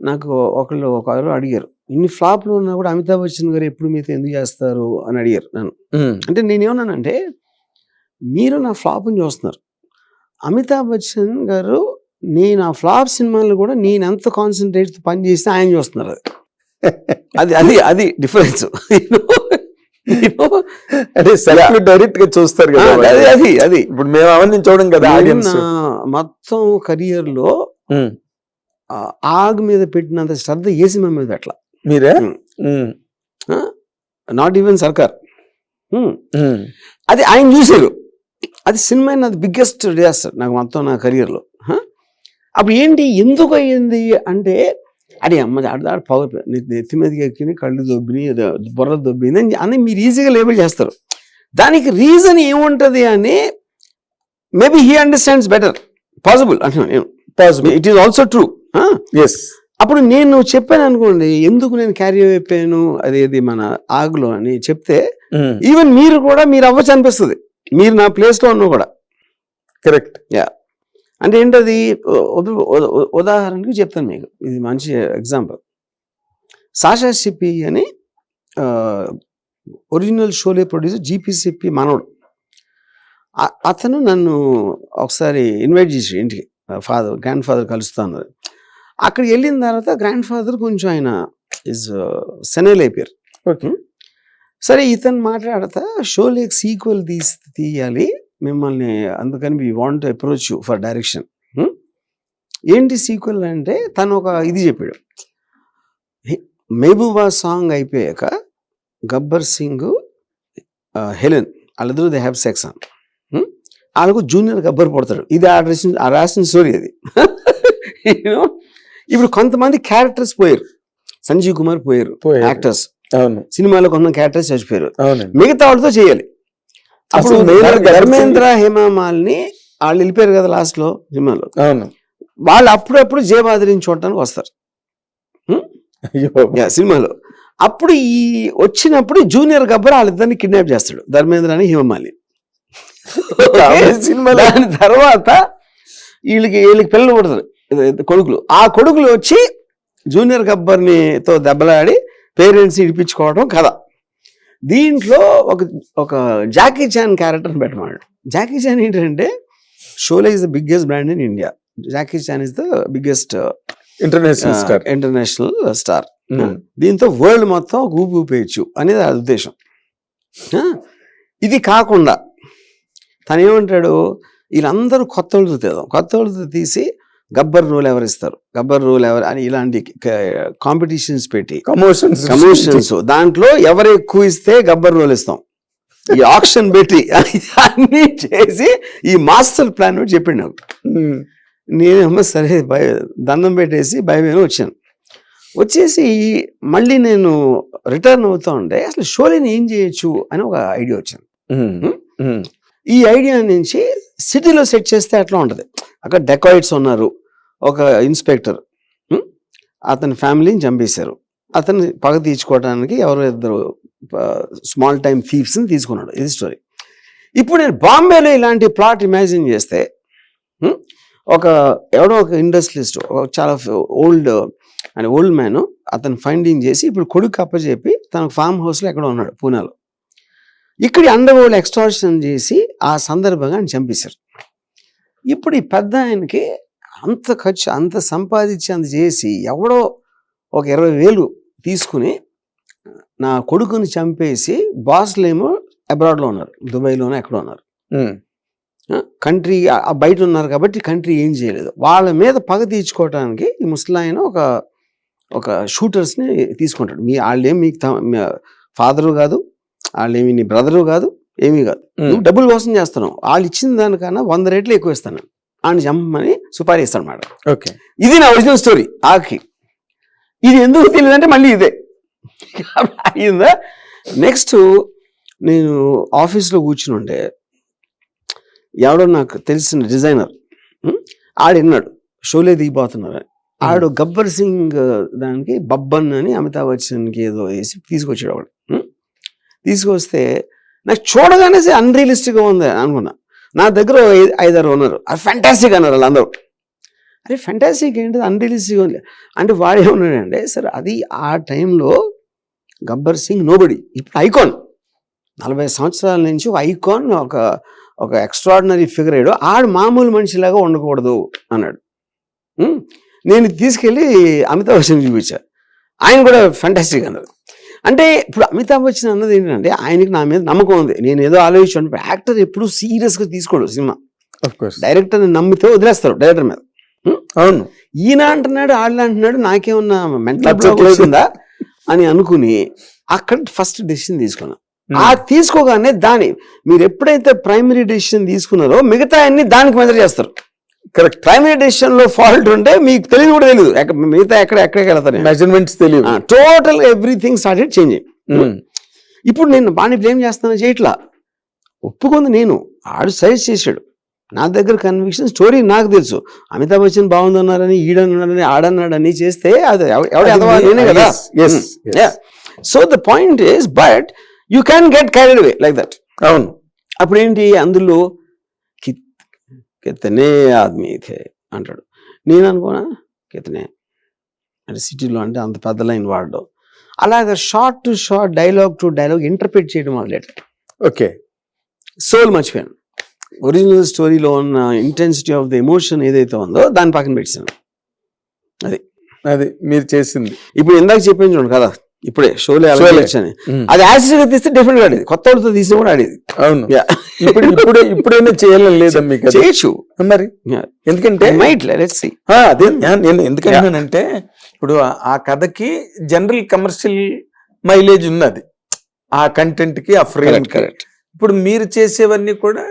నాకు ఒకరు అడిగారు, ఇన్ని ఫ్లాప్లు ఉన్నా కూడా అమితాబ్ బచ్చన్ గారు ఎప్పుడు మీతో ఎందుకు చేస్తారు అని అడిగారు నన్ను. అంటే నేనేమన్నానంటే, మీరు నా ఫ్లాప్ని చూస్తున్నారు, అమితాబ్ బచ్చన్ గారు నేను ఆ ఫ్లాప్ సినిమాలు కూడా నేను ఎంత కాన్సన్ట్రేట్ పని చేస్తే ఆయన చూస్తున్నారు. అది అది అది డిఫరెన్స్. అంటే సెలెక్ట్ డైరెక్ట్ గా చూస్తారు కదా, అది అది ఇప్పుడు మేము అవన్నీ చూడం కదా ఆడియన్స్. మొత్తం కెరియర్ లో ఆగ్ మీద పెట్టినంత శ్రద్ధ ఏ సినిమా మీద పెట్టలా మీరే. నాట్ ఈవెన్ సర్కార్. అది ఆయన చూసారు, అది సినిమా నాది బిగ్గెస్ట్ డిజాస్టర్ నాకు మొత్తం నా కెరియర్లో. అప్పుడు ఏంటి ఎందుకు అయ్యింది అంటే, అది అమ్మ ఆడ పవర్ నెత్తి మీదకి ఎక్కి కళ్ళు దొబ్బిని బుర్ర దొబ్బింది అని మీరు ఈజీగా లేబుల్ చేస్తారు. దానికి రీజన్ ఏముంటది అని maybe he understands better, possible అంటున్నాను నేను. Possible, it is also true. అప్పుడు నేను చెప్పాను అనుకోండి, ఎందుకు నేను క్యారీ అయిపోయాను అది మన ఆగులో అని చెప్తే, ఈవెన్ మీరు కూడా మీరు అవ్వచ్చు అనిపిస్తుంది, మీరు నా ప్లేస్ లో ఉన్నా కూడా. కరెక్ట్. యా, అంటే ఏంటది, ఉదాహరణకి చెప్తాను మీకు, ఇది మంచి ఎగ్జాంపుల్. సాషా సిప్పి అని ఒరిజినల్ షోలే ప్రొడ్యూసర్, జీపీసిప్పి మనోడు. అతను నన్ను ఒకసారి ఇన్వైట్ చేసి ఇంటికి, గ్రాండ్ ఫాదర్ కలుస్తాను. అక్కడికి వెళ్ళిన తర్వాత గ్రాండ్ ఫాదర్ కొంచెం ఆయన సెనైల్ అయిపోయారు. ఓకే, సరే ఇతను మాట్లాడతా షోలేకి సీక్వెల్ తీయాలి మిమ్మల్ని, అందుకని we want approach you for direction. ఏంటి సీక్వెల్ అంటే, తను ఒక ఇది చెప్పాడు, మెహబూబా సాంగ్ అయిపోయాక గబ్బర్ సింగ్ హెలెన్ వాళ్ళిద్దరూ దే హ్యావ్ సెక్స్ అని, వాళ్ళకు జూనియర్ గబ్బర్ పడతాడు. ఇది ఆ రాసిన స్టోరీ అది. ఇప్పుడు కొంతమంది క్యారెక్టర్స్ పోయారు, సంజీవ్ కుమార్ పోయారు యాక్టర్స్, సినిమాలో కొంతమంది క్యారెక్టర్స్ చచ్చిపోయారు, మిగతా వాళ్ళతో చేయాలి. అప్పుడు ధర్మేంద్ర హేమామాలిని వాళ్ళు వెళ్ళిపోయారు కదా లాస్ట్ లో సినిమాలో, వాళ్ళు అప్పుడప్పుడు జయబాద్రిని చూడటానికి వస్తారు సినిమాలో. అప్పుడు ఈ వచ్చినప్పుడు జూనియర్ గబ్బర్ వాళ్ళిద్దరిని కిడ్నాప్ చేస్తాడు, ధర్మేంద్ర అని హేమమాలిని. దాని తర్వాత వీళ్ళకి పిల్లలు పుడతారు, కొడుకులు. ఆ కొడుకులు వచ్చి జూనియర్ గబ్బర్ని తో దెబ్బలాడి పేరెంట్స్ ఇడిపించుకోవడం కథ. దీంట్లో ఒక జాకీ చాన్ క్యారెక్టర్ని పెట్టమన్నాడు. జాకీ చాన్ ఏంటంటే, Sholay is the biggest brand in India, Jackie Chan is the biggest international star. దీంతో వరల్డ్ మొత్తం ఊపేయచ్చు అనేది ఆ ఉద్దేశం. ఇది కాకుండా తను ఏమంటాడు, వీళ్ళందరూ కొత్త వాళ్ళతో తీసి గబ్బర్ రోల్ ఎవరిస్తారు, గబ్బర్ రోల్ ఎవరు అని ఇలాంటి కాంపిటీషన్స్ పెట్టి కమోషన్స్, దాంట్లో ఎవరు ఎక్కువ ఇస్తే గబ్బర్ రోల్ ఇస్తాం, ఈ ఆప్షన్ పెట్టి అన్ని చేసి ఈ మాస్టర్ ప్లాన్ చెప్పిండు నాకు. నేనేమో సరే దండం పెట్టేసి భయమేమో వచ్చేసి మళ్ళీ నేను రిటర్న్ అవుతా ఉంటే, అసలు షోలేని ఏం చేయొచ్చు అని ఒక ఐడియా వచ్చింది. ఈ ఐడియా నుంచి సిటీలో సెట్ చేస్తే ఎట్లా ఉంటుంది, అక్కడ డెకాయిట్స్ ఉన్నారు, ఒక ఇన్స్పెక్టర్ అతని ఫ్యామిలీని చంపేశారు, అతన్ని పగ తీర్చుకోవడానికి ఎవరో ఇద్దరు స్మాల్ టైమ్ థీవ్స్ని తీసుకున్నాడు, ఇది స్టోరీ. ఇప్పుడు నేను బాంబేలో ఇలాంటి ప్లాట్ ఇమాజిన్ చేస్తే, ఎవడో ఒక ఇండస్ట్రియలిస్ట్, చాలా ఓల్డ్ మ్యాన్, అతను ఫైండింగ్ చేసి ఇప్పుడు కొడుకు అప్పచెప్పి తన ఫామ్ హౌస్లో ఎక్కడో ఉన్నాడు పూనాలో. ఇక్కడ అండర్ వరల్డ్ ఎక్స్టార్షన్ చేసి ఆ సందర్భంగా ఆయన చంపేశారు. ఇప్పుడు ఈ పెద్ద ఆయనకి అంత ఖర్చు, అంత సంపాదించి అంత చేసి ఎవడో ఒక 20,000 తీసుకుని నా కొడుకుని చంపేసి, బాస్లేమో అబ్రాడ్లో ఉన్నారు, దుబాయ్లోనే ఎక్కడో ఉన్నారు, కంట్రీ బయట ఉన్నారు కాబట్టి కంట్రీ ఏం చేయలేదు. వాళ్ళ మీద పగ తీర్చుకోవడానికి ఈ ముసలాయన ఒక షూటర్స్ని తీసుకుంటాడు. వాళ్ళేమి మీకు ఫాదరు కాదు, వాళ్ళేమి నీ బ్రదరు కాదు, ఏమీ కాదు, నువ్వు డబ్బులు కోసం చేస్తున్నావు, వాళ్ళు ఇచ్చిన దానికన్నా 100 రెట్లు ఎక్కువ ఇస్తాను ఆయన చంపమని సుపారీ ఇస్తాను అన్నమాట. ఓకే, ఇది నా ఒరిజినల్ స్టోరీ. ఆకి ఇది ఎందుకు తెలియదంటే మళ్ళీ ఇదే అయిందా. నెక్స్ట్ నేను ఆఫీస్లో కూర్చుని ఉంటే ఎవడో నాకు తెలిసిన డిజైనర్ ఆడిన్నాడు షోలే దిగిపోతున్నారు, ఆడు గబ్బర్ సింగ్ దానికి బబ్బన్ అని అమితాబ్ బచ్చన్కి ఏదో వేసి తీసుకొచ్చాడు. వాడు తీసుకొస్తే నాకు చూడగానే అన్రియలిస్టిక్గా ఉంది అనుకున్నా. నా దగ్గర 5-6 ఉన్నారు, అది ఫ్యాంటాస్టిక్ అన్నారు వాళ్ళందరూ. అరే ఫ్యాంటాస్టిక్ ఏంటి, అన్రియలిస్టిక్ అంటే వాడు ఏమన్నాడంటే, సార్ అది ఆ టైంలో గబ్బర్ సింగ్ నోబడి, ఇప్పుడు ఐకాన్, 40 సంవత్సరాల నుంచి ఒక ఐకాన్, ఒక ఎక్స్ట్రాడినరీ ఫిగర్ అయ్యాడు, ఆడు మామూలు మనిషిలాగా ఉండకూడదు అన్నాడు. నేను తీసుకెళ్ళి అమితాబ్ బచ్చన్ చూపించా, ఆయన కూడా ఫ్యాంటాస్టిక్ అన్నారు. అంటే ఇప్పుడు అమితాబ్ బచ్చన్ అన్నది ఏంటంటే, ఆయనకి నా మీద నమ్మకం ఉంది, నేను ఏదో ఆలోచించాను. యాక్టర్ ఎప్పుడు సీరియస్గా తీసుకోడు సినిమా, డైరెక్టర్ని నమ్మితే వదిలేస్తారు డైరెక్టర్ మీద. అవును, ఈయన అంటున్నాడు, ఆళ్ళ అంటున్నాడు, నాకేమన్నా మెంటల్ బ్లాక్ వచ్చిందా అని అనుకుని అక్కడ ఫస్ట్ డెసిషన్ తీసుకున్నాను. ఆ తీసుకోగానే మీరు ఎప్పుడైతే ప్రైమరీ డెసిషన్ తీసుకున్నారో మిగతా అన్ని దానికి మెజర్ చేస్తారు. కరెక్ట్. ప్రైమరీ డెసిషన్ లో ఫాల్ట్ ఉంటే మీకు తెలియదు కూడా తెలియదు, మిగతా ఎక్కడికి వెళ్తారు, మెజర్మెంట్స్ తెలియదు, టోటల్ ఎవ్రీథింగ్ స్టార్టెడ్ చేంజింగ్. ఇప్పుడు నేను బాగా బ్లేమ్ చేస్తాను చేయట్లా, ఒప్పుకుంది నేను, ఆడు సజెస్ట్ చేశాడు, నా దగ్గర కన్విక్షన్ స్టోరీ నాకు తెలుసు. అమితాబ్ బచ్చన్ బాగుందన్నారని, ఈడన్నాడని, ఆడన్నాడని చేస్తే అది నేనే కదా. So the point is, but you can get carried away like that. అవును. అప్పుడు ఏంటి అందులో కితనే ఆద్మీ థే అంటాడు, నేను అనుకోనా కితనే అంటే సిటీలో అంటే అంత పెద్ద లైన్ వాడడం, అలాగా short to short, dialogue to dialogue interpret చేయడం మొదలెట్టు. ఓకే, సోల్ మర్చిపోయాను. ఒరిజినల్ స్టోరీలో ఉన్న ఇంటెన్సిటీ ఆఫ్ ద ఎమోషన్ ఏదైతే ఉందో దాన్ని పక్కన పెట్టాను. అది మీరు చేసింది. ఇప్పుడు ఇందాక చెప్పాను చూడండి కదా, ఇప్పుడే షోలే అని, అది యాసిడ్ గా తీస్తే డిఫరెంట్ గా ఆడేది, కొత్త వాళ్ళతో తీసినా కూడా ఆడేది. అవును, ఇప్పుడైనా చేయాలని లేదా మీకు? చేయొచ్చు మరి, ఎందుకంటే అదే నేను ఎందుకంటే ఇప్పుడు ఆ కథకి జనరల్ కమర్షియల్ మైలేజ్ ఉన్నది, ఆ కంటెంట్ కి, ఆ ఫ్రేమ్. కరెక్ట్. ఇప్పుడు మీరు చేసేవన్నీ కూడా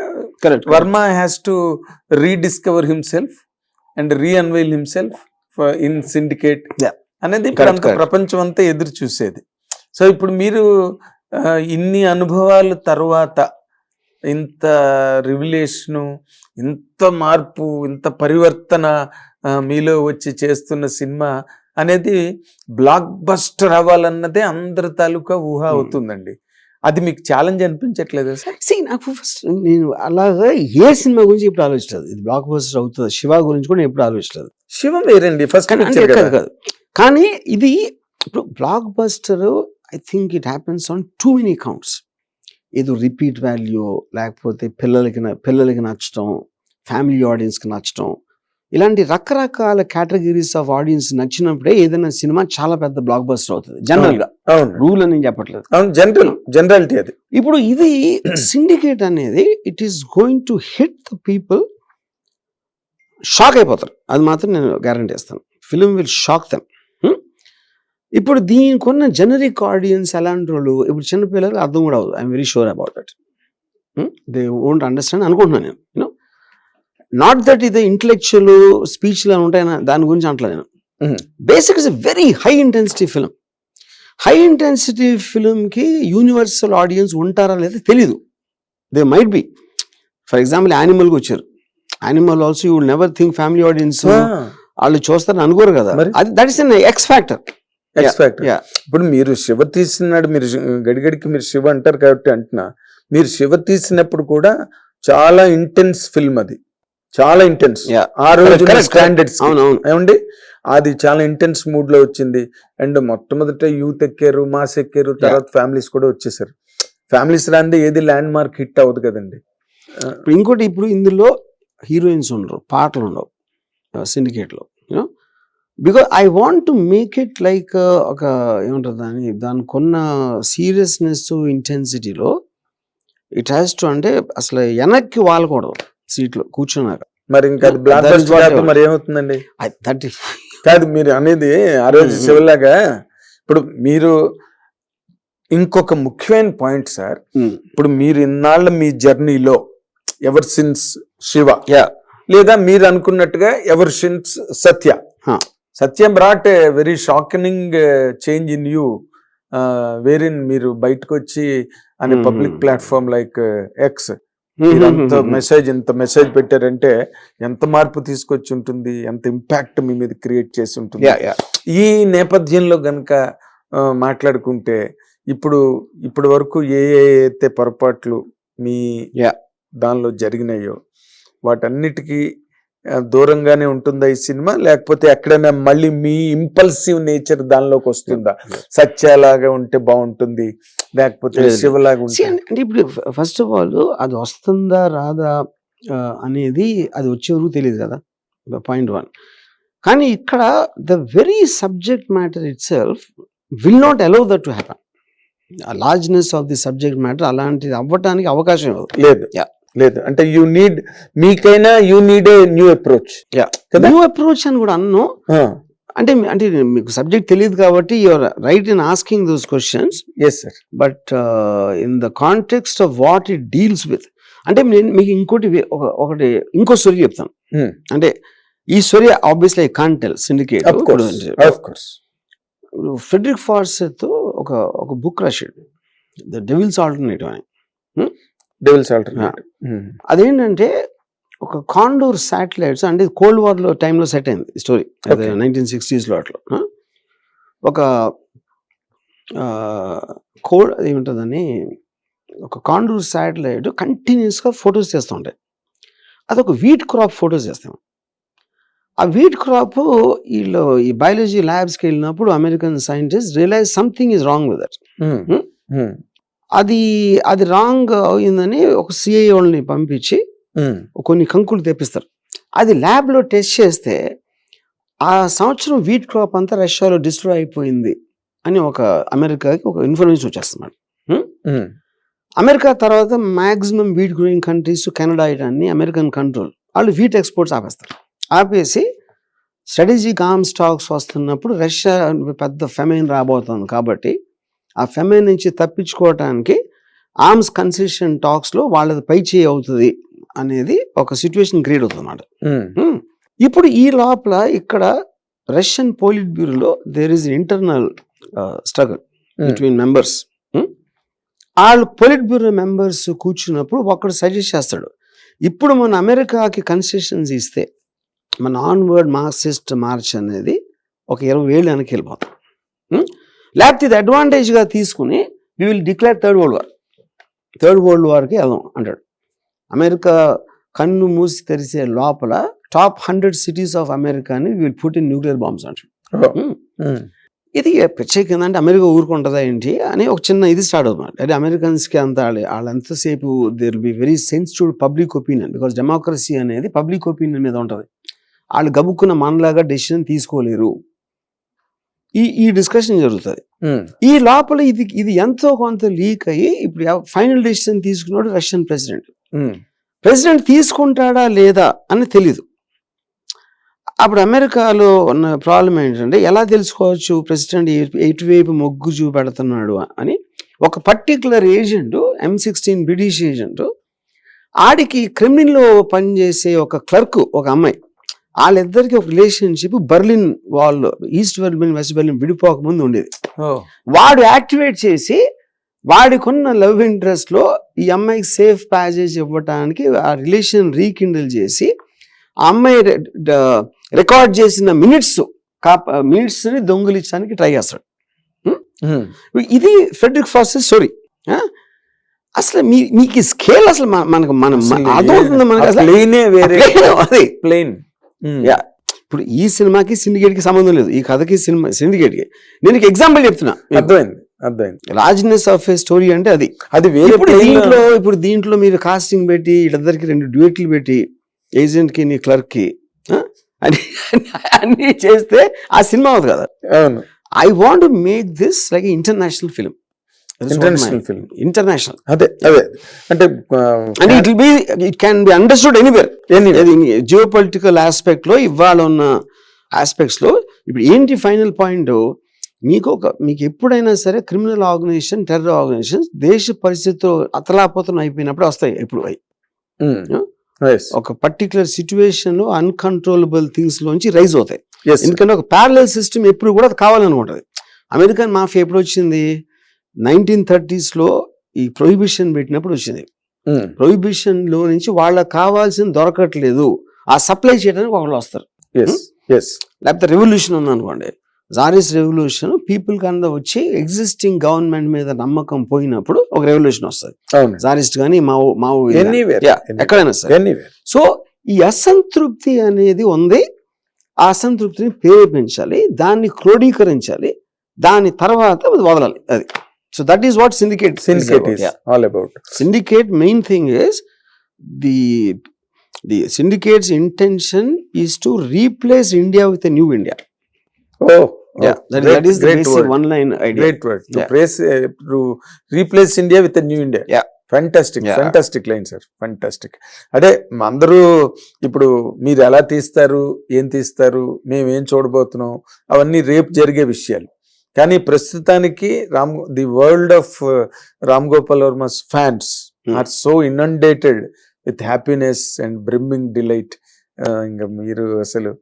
Varma has to rediscover himself and reunveil himself in Syndicate అనేది ఇప్పుడు ప్రపంచం అంతా ఎదురు చూసేది. సో ఇప్పుడు మీరు ఇన్ని అనుభవాల తర్వాత ఇంత రివిలేషను, ఇంత మార్పు, ఇంత పరివర్తన మీలో వచ్చి చేస్తున్న సినిమా అనేది బ్లాక్ బస్టర్ అవ్వాలన్నదే అందరి తాలూకా ఊహ అవుతుందండి. అది మీకు ఛాలెంజ్ అనిపించట్లేదు సార్? నాకు ఫస్ట్ నేను అలాగా ఏ సినిమా గురించి ఇప్పుడు ఆలోచించలేదు, ఇది బ్లాక్ బస్టర్ అవుతుంది. శివ గురించి కూడా ఎప్పుడు ఆలోచించలేదు. శివ వేరండి, ఫస్ట్ కాదు. కానీ ఇది ఇప్పుడు block buster, I think it happens on too many counts. ఏదో రిపీట్ వాల్యూ, లేకపోతే పిల్లలకి నచ్చటం, ఫ్యామిలీ ఆడియన్స్కి నచ్చటం, ఇలాంటి రకరకాల కేటగిరీస్ ఆఫ్ ఆడియన్స్ నచ్చినప్పుడే ఏదైనా సినిమా చాలా పెద్ద బ్లాక్ బస్టర్ అవుతుంది జనరల్ గా. రూల్ అని చెప్పట్లేదు, జనరాలిటీ అది. ఇప్పుడు ఇది సిండికేట్ అనేది it is going to hit the people, shock అయిపోతారు, అది మాత్రం నేను గ్యారంటీ ఇస్తాను. Film will shock them. ఇప్పుడు దీనికి ఉన్న జనరిక్ ఆడియన్స్ ఎలాంటి వాళ్ళు, ఇప్పుడు చిన్నపిల్లలకు అర్థం కూడా అవ్వదు. I'm very sure about that. They won't understand అనుకుంటున్నాను నేను. యూనో, నాట్ దట్ ఇది ఇంటలెక్చువల్ స్పీచ్లు ఉంటాయని దాని గురించి అంటలేదు నేను. Basic is a very high intensity film. High intensity ఫిలింకి యూనివర్సల్ ఆడియన్స్ ఉంటారా లేదా తెలీదు. They might be. For example యానిమల్కి వచ్చారు, Animal also you will never think family audience వాళ్ళు చూస్తారని అనుకోరు కదా. అది that is an X factor. ఇప్పుడు మీరు శివ తీసినాడు, మీరు గడిగడికి మీరు శివ అంటారు కాబట్టి అంటున్నా, మీరు శివ తీసినప్పుడు కూడా చాలా ఇంటెన్స్ ఫిల్మ్, అది చాలా ఇంటెన్స్. ఆ రోజు స్టాండర్డ్స్ ఏమండి, అది చాలా ఇంటెన్స్ మూడ్ లో వచ్చింది. అండ్ మొట్టమొదట యూత్ ఎక్కారు, మాస్ ఎక్కారు, తర్వాత ఫ్యామిలీస్ కూడా వచ్చేసారు. ఫ్యామిలీస్ రాందే ఏది ల్యాండ్ మార్క్ హిట్ అవ్వదు కదండి. ఇంకోటి, ఇప్పుడు ఇందులో హీరోయిన్స్ ఉండరు, పాటలు ఉండవు సిండికేట్ లో. You know, because I want to make it like ఒక ఏమంటారు దానికి ఉన్న సీరియస్నెస్ ఇంటెన్సిటీలో ఇట్ హ్యాస్ టు, అంటే అసలు వెనక్కి వాలకూడదు సీట్లో కూర్చున్నాక. మరి ఇంకా బ్లాక్ బస్టర్ మరి ఏమవుతుందండి? కాదు మీరు అనేది ఆ రోజు శివలాగా. ఇప్పుడు మీరు ఇంకొక ముఖ్యమైన పాయింట్ సార్, ఇప్పుడు మీరు ఇన్నాళ్ళ మీ జర్నీలో ఎవర్ సిన్స్ శివ, లేదా మీరు అనుకున్నట్టుగా ever since Satya, Satya brought a very shocking change in you, wherein మీరు బయటకు వచ్చి అనే పబ్లిక్ ప్లాట్ఫామ్ లైక్ ఎక్స్ ఇంత మెసేజ్ పెట్టారంటే ఎంత మార్పు తీసుకొచ్చి ఉంటుంది, ఎంత ఇంపాక్ట్ మీ మీద క్రియేట్ చేసి ఉంటుంది. ఈ నేపథ్యంలో గనక మాట్లాడుకుంటే ఇప్పుడు వరకు ఏ అయితే పొరపాట్లు మీ దానిలో జరిగినాయో వాటన్నిటికీ దూరంగానే ఉంటుందా ఈ సినిమా, లేకపోతే ఎక్కడైనా మళ్ళీ మీ ఇంపల్సివ్ నేచర్ దానిలోకి వస్తుందా? సత్యలాగా ఉంటే బాగుంటుంది, లేకపోతే శివలాగా ఉంటే? అంటే ఇప్పుడు ఫస్ట్ ఆఫ్ ఆల్ అది వస్తుందా రాదా అనేది అది వచ్చే వరకు తెలియదు కదా, పాయింట్ 1. కానీ ఇక్కడ the very subject matter itself will not allow that to happen. Largeness of the subject matter అలాంటిది అవ్వటానికి అవకాశం లేదు. లేదు అంటే మీకైనా you need a new approach. New approach అని కూడా అన్ను. అంటే మీకు సబ్జెక్ట్ తెలియదు కాబట్టి you're right in asking those questions. Yes sir. But in the context of what it deals with, అంటే నేను మీకు ఒకటి ఇంకో స్టోరీ చెప్తాను. అంటే ఈ story obviously I can't tell Syndicate. Frederick Forsyth ఒక బుక్ రాశాడు, ద డెవిల్స్ ఆల్టర్నేటివ్ అని. అదేంటంటే ఒక కాండోర్ శాటిలైట్స్, అంటే కోల్డ్ వార్ లో టైంలో సెట్ అయింది స్టోరీ, 1960s లో అట్లా. ఒక ఏముంటుందని ఒక కాండోర్ శాటిలైట్ కంటిన్యూస్ గా ఫొటోస్ చేస్తూ ఉంటాయి. అదొక వీట్ క్రాప్ ఫొటోస్ చేస్తాం. ఆ వీట్ క్రాప్ వీళ్ళు ఈ బయాలజీ ల్యాబ్స్కి వెళ్ళినప్పుడు American scientist realise something is wrong with that. అది రాంగ్ అయిందని ఒక సిఐ వాళ్ళని పంపించి కొన్ని కంకులు తెప్పిస్తారు. అది ల్యాబ్ లో టెస్ట్ చేస్తే ఆ సంవత్సరం వీట్ క్రాప్ అంతా రష్యాలో డిస్ట్రాయ్ అయిపోయింది అని ఒక అమెరికాకి ఒక ఇన్ఫర్మేషన్ వచ్చేస్తున్నాడు. అమెరికా తర్వాత maximum wheat growing countries Canada అన్ని అమెరికన్ కంట్రోల్, వాళ్ళు వీట్ ఎక్స్పోర్ట్స్ ఆపేస్తారు. ఆపేసి స్ట్రాటజిక్ ఆర్మ్ స్టాక్స్ వస్తున్నప్పుడు రష్యా పెద్ద ఫెమైన్ రాబోతుంది కాబట్టి ఆ ఫెమైన్ నుంచి తప్పించుకోవటానికి ఆర్మ్స్ కన్సెషన్ టాక్స్ లో వాళ్ళది పై చేయి అవుతుంది అనేది ఒక సిచ్యువేషన్ క్రియేట్ అవుతుంది అన్నమాట. ఇప్పుడు ఈ లోపల ఇక్కడ రష్యన్ పోలిట్ బ్యూరోలో there is internal struggle between members. వాళ్ళు పోలిట్ బ్యూరో మెంబర్స్ కూర్చున్నప్పుడు ఒకడు సజెస్ట్ చేస్తాడు, ఇప్పుడు మన అమెరికాకి కన్సెషన్స్ ఇస్తే మన ఆన్వర్డ్ మార్క్సిస్ట్ మార్చ్ అనేది ఒక 20 ఏళ్ళు వెనక్కి వెళ్ళిపోతాం, లేకపోతే ఇది అడ్వాంటేజ్గా తీసుకుని we will declare third world వార్కి వెళ్దాం అంటాడు. అమెరికా కన్ను మూసి తెరిసే లోపల టాప్ 100 cities ఆఫ్ అమెరికాని will put in nuclear bombs అంటాడు. ఇది ప్రత్యేకంగా అంటే అమెరికా ఊరుకుంటుందా ఏంటి అని ఒక చిన్న ఇది స్టార్ట్ అవుతుంది. అంటే అమెరికన్స్కి అంత వాళ్ళంతసేపు there will be very sensitive public opinion, because democracy అనేది పబ్లిక్ ఒపీనియన్ మీద ఉంటుంది. వాళ్ళు గబుక్కున్న మనలాగా డెసిషన్ తీసుకోలేరు. ఈ డిస్కషన్ జరుగుతుంది. ఈ లోపల ఇది ఎంతో కొంత లీక్ అయ్యి ఇప్పుడు ఫైనల్ డెసిషన్ తీసుకున్నాడు రష్యన్ ప్రెసిడెంట్ తీసుకుంటాడా లేదా అని తెలీదు. అప్పుడు అమెరికాలో ఉన్న ప్రాబ్లం ఏంటంటే ఎలా తెలుసుకోవచ్చు ప్రెసిడెంట్ ఎటువైపు మొగ్గు చూపెడుతున్నాడు అని. ఒక particular agent M16 British agent, ఆడికి క్రెమ్లిన్లో పనిచేసే ఒక క్లర్క్, ఒక అమ్మాయి, వాళ్ళిద్దరికి ఒక relationship Berlin wall, east Berlin west Berlin విడిపోక ముందు ఉండేది. వాడు యాక్టివేట్ చేసి వాడికున్న లవ్ ఇంట్రెస్ట్ లో ఈ అమ్మాయికి సేఫ్ ప్యాసేజ్ ఇవ్వటానికి ఆ రిలేషన్ రీకిండిల్ చేసి ఆ అమ్మాయి రికార్డ్ చేసిన మినిట్స్ ని దొంగిలించడానికి ట్రై చేస్తాడు. ఇది ఫ్రెడరిక్ ఫార్సెత్ స్టోరీ. అసలు మీకు స్కేల్ అసలు మనకు అదవుతుంది మనకు అసలు ప్లేన్. ఇప్పుడు ఈ సినిమాకి సిండికేట్ కి సంబంధం లేదు, ఈ కథకి సిండికేట్ కి. నేను ఎగ్జాంపుల్ చెప్తున్నా, అర్థమైంది. రాజ్నెస్ ఆఫ్ ఏ స్టోరీ అంటే అది వేరే. ఇప్పుడు దీంట్లో మీరు కాస్టింగ్ పెట్టి వీళ్ళిద్దరికి 2 డ్యూయెట్లు పెట్టి ఏజెంట్ కి నీ క్లర్క్ కి అన్ని చేస్తే ఆ సినిమా అవుతుంది కదా. I want to make this like international film. International అదే అంటే it can be understood anywhere. Geo political aspect లో ఇవాళ ఉన్న ఆస్పెక్ట్స్ లో ఇప్పుడు ఏంటి ఫైనల్ పాయింట్, మీకు ఎప్పుడైనా సరే క్రిమినల్ ఆర్గనైజేషన్, టెర్రర్ ఆర్గనైజేషన్ దేశ పరిస్థితితో అతలాపతనం అయిపోయినప్పుడు వస్తాయి. ఎప్పుడు ఒక పర్టికులర్ సిచ్యువేషన్ లో అన్కంట్రోలబుల్ థింగ్స్ లోంచి రైజ్ అవుతాయి. ఎందుకంటే ఒక ప్యారలల్ సిస్టమ్ ఎప్పుడు కూడా కావాలనుకుంటది. అమెరికన్ మాఫియా ఎప్పుడు వచ్చింది? 1930s లో ఈ ప్రొహిబిషన్ పెట్టినప్పుడు వచ్చింది. ప్రొహిబిషన్ లో నుంచి వాళ్ళకి కావాల్సిన దొరకట్లేదు, ఆ సప్లై చేయడానికి ఒకళ్ళు వస్తారు. లేకపోతే రెవల్యూషన్ ఉంది అనుకోండి, జారిస్ట్ రెవల్యూషన్ పీపుల్ కన్నా వచ్చి ఎగ్జిస్టింగ్ గవర్నమెంట్ మీద నమ్మకం పోయినప్పుడు ఒక రెవల్యూషన్ వస్తుంది. అవును. జారిస్ట్ కానీ మావో Anywhere. ఎక్కడైనా సరే. Anywhere. సో ఈ అసంతృప్తి అనేది ఉంది. ఆ అసంతృప్తిని ప్రేరేపించాలి, దాన్ని క్రోడీకరించాలి, దాని తర్వాత అది వదలాలి. అది so that is what syndicate Syndicate is all about. syndicate main thing is the syndicate's intention is to replace India with a new India. Oh, That is the great basic word. one line idea. Great word. Yeah. To replace India with a new India. Yeah. Fantastic. Yeah. Fantastic line, sir. Fantastic. అదే అందరూ ఇప్పుడు మీరు ఎలా తీస్తారు, ఏం తీస్తారు, మేమేం చూడబోతున్నాం, అవన్నీ రేపు జరిగే విషయాలు. కానీ ప్రస్తుతానికి the world of Ram Gopal Varma's fans are so inundated with happiness and brimming delight. ఇంకా మీరు అసలు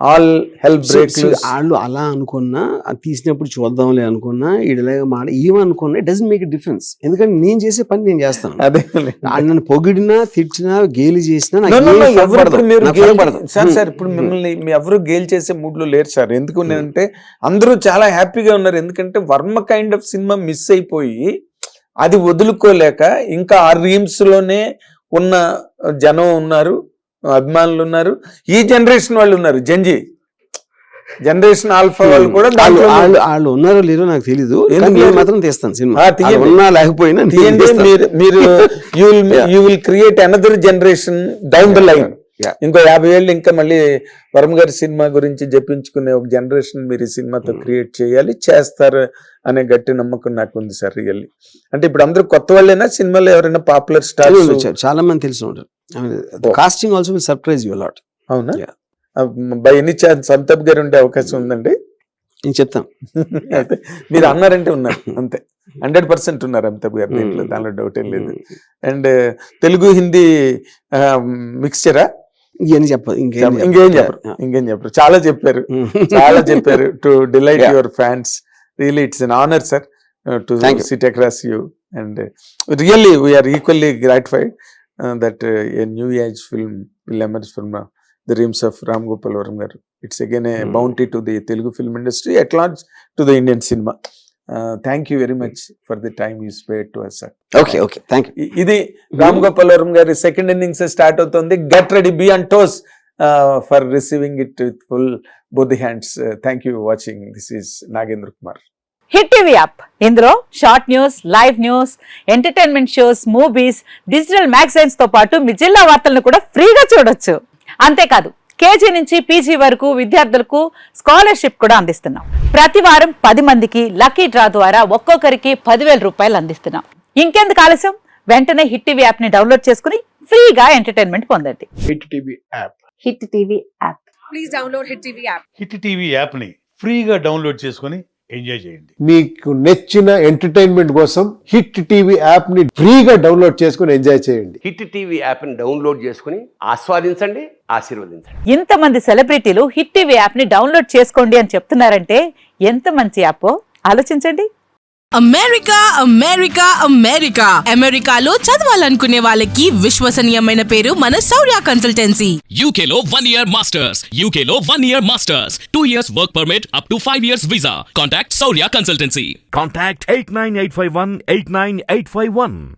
ఆల్ హెల్ప్ బ్రేక్ వాళ్ళు అలా అనుకున్నా, అది తీసినప్పుడు చూద్దాంలే అనుకున్నా, ఇలాగ మాట ఏమనుకున్నా it doesn't make a difference. ఎందుకంటే నేను చేసే పని నేను చేస్తాను. అదే నన్ను పొగిడినా, తిట్టినా, గేలి చేసినా సార్ ఇప్పుడు మిమ్మల్ని ఎవరు గేల్ చేసే మూడ్ లో లేరు సార్. ఎందుకు అంటే అందరూ చాలా హ్యాపీగా ఉన్నారు. ఎందుకంటే Varma kind of cinema miss అయిపోయి అది వదులుకోలేక ఇంకా ఆ రీమ్స్ లోనే ఉన్న జనం ఉన్నారు, అభిమానులు ఉన్నారు, ఈ జనరేషన్ వాళ్ళు ఉన్నారు, జనరేషన్ ఆల్ఫా వాళ్ళు కూడా వాళ్ళు ఉన్నారో లేరో నాకు తెలీదు. మాత్రం తీస్తాను సినిమా, లేకపోయినా మీరు you will create another generation down the line. ఇంకో 50 ఏళ్ళు ఇంకా మళ్ళీ వరం గారి సినిమా గురించి జపించుకునే ఒక జనరేషన్ మీరు ఈ సినిమాతో క్రియేట్ చేయాలి, చేస్తారు అనే గట్టి నమ్మకం నాకు ఉంది సార్. రియల్లీ అంటే ఇప్పుడు అందరూ కొత్త వాళ్ళైనా సినిమాలో ఎవరైనా పాపులర్ స్టార్స్ చాలా మంది తెలిసి ఉంటారు. Casting also will surprise you lot. అవునా? బై ఎనీ ఛాన్స్ సంతబ్ గారు ఉండే అవకాశం ఉందండి? నేను చెప్తాను. అయితే మీరు అన్నారంటే ఉన్నారు, అంతే 100% ఉన్నారు అమితాబ్ గారు దీంట్లో, దానిలో డౌట్ ఏం లేదు. అండ్ తెలుగు హిందీ మిక్స్చరా? ఇంకేం చెప్పదు, ఇంకేం చెప్పరు. చాలా చెప్పారు to delight your fans. Really it's an honor, sir, to sit across you, and really we are equally gratified that a new age film will emerge from the realms of Ram Gopal Varam garu. It's again a bounty to the Telugu film industry at large, to the Indian cinema. Thank you very much for the time you spared to us, sir. Okay, thank you. ఇది రామ్ గోపాల్ వర్మ గారి second innings start అవుతుంది. Get ready, be on toes for receiving it with full both the hands. Thank you watching. This is Nagendra Kumar. Hit TV app, ఇందులో short news, live news, entertainment shows, movies, digital magazines తో పాటు మీ జిల్లా వార్తలను కూడా ఫ్రీగా చూడొచ్చు. అంతేకాదు కేజీ నుంచి పీజీ వరకు విద్యార్థులకు స్కాలర్షిప్ కూడా అందిస్తున్నాం. ప్రతి వారం 10 మందికి లక్కీ డ్రా ద్వారా ఒక్కొక్కరికి 10,000 రూపాయలు అందిస్తున్నాం. ఇంకెందుకు ఆలస్యం, వెంటనే హిట్ టీవీ యాప్ ని డౌన్లోడ్ చేసుకుని ఫ్రీగా ఎంటర్టైన్మెంట్ పొందండి. Hit TV app. Hit TV app. Please download hit TV app. Hit TV app ని ఫ్రీగా డౌన్లోడ్ చేసుకొని ఎంజాయ్ చేయండి. మీకు నచ్చిన ఎంటర్టైన్మెంట్ కోసం హిట్ టీవీ యాప్ ని ఫ్రీగా డౌన్లోడ్ చేసుకుని ఎంజాయ్ చేయండి. హిట్ టీవీ యాప్ ని డౌన్లోడ్ చేసుకుని ఆస్వాదించండి, ఆశీర్వదించండి. ఇంతమంది సెలబ్రిటీలు హిట్ టీవీ యాప్ ని డౌన్లోడ్ చేసుకోండి అని చెప్తున్నారంటే ఎంత మంచి యాప్ ఆలోచించండి. అమెరికాలో చదవాలనుకునే వాళ్ళకి విశ్వసనీయమైన పేరు మన శౌర్య కన్సల్టెన్సీ. UK లో 1 year masters, UK లో 1 year masters, 2 years work permit up to 5 years visa. Contact Saurya Consultancy. Contact 89851 89851.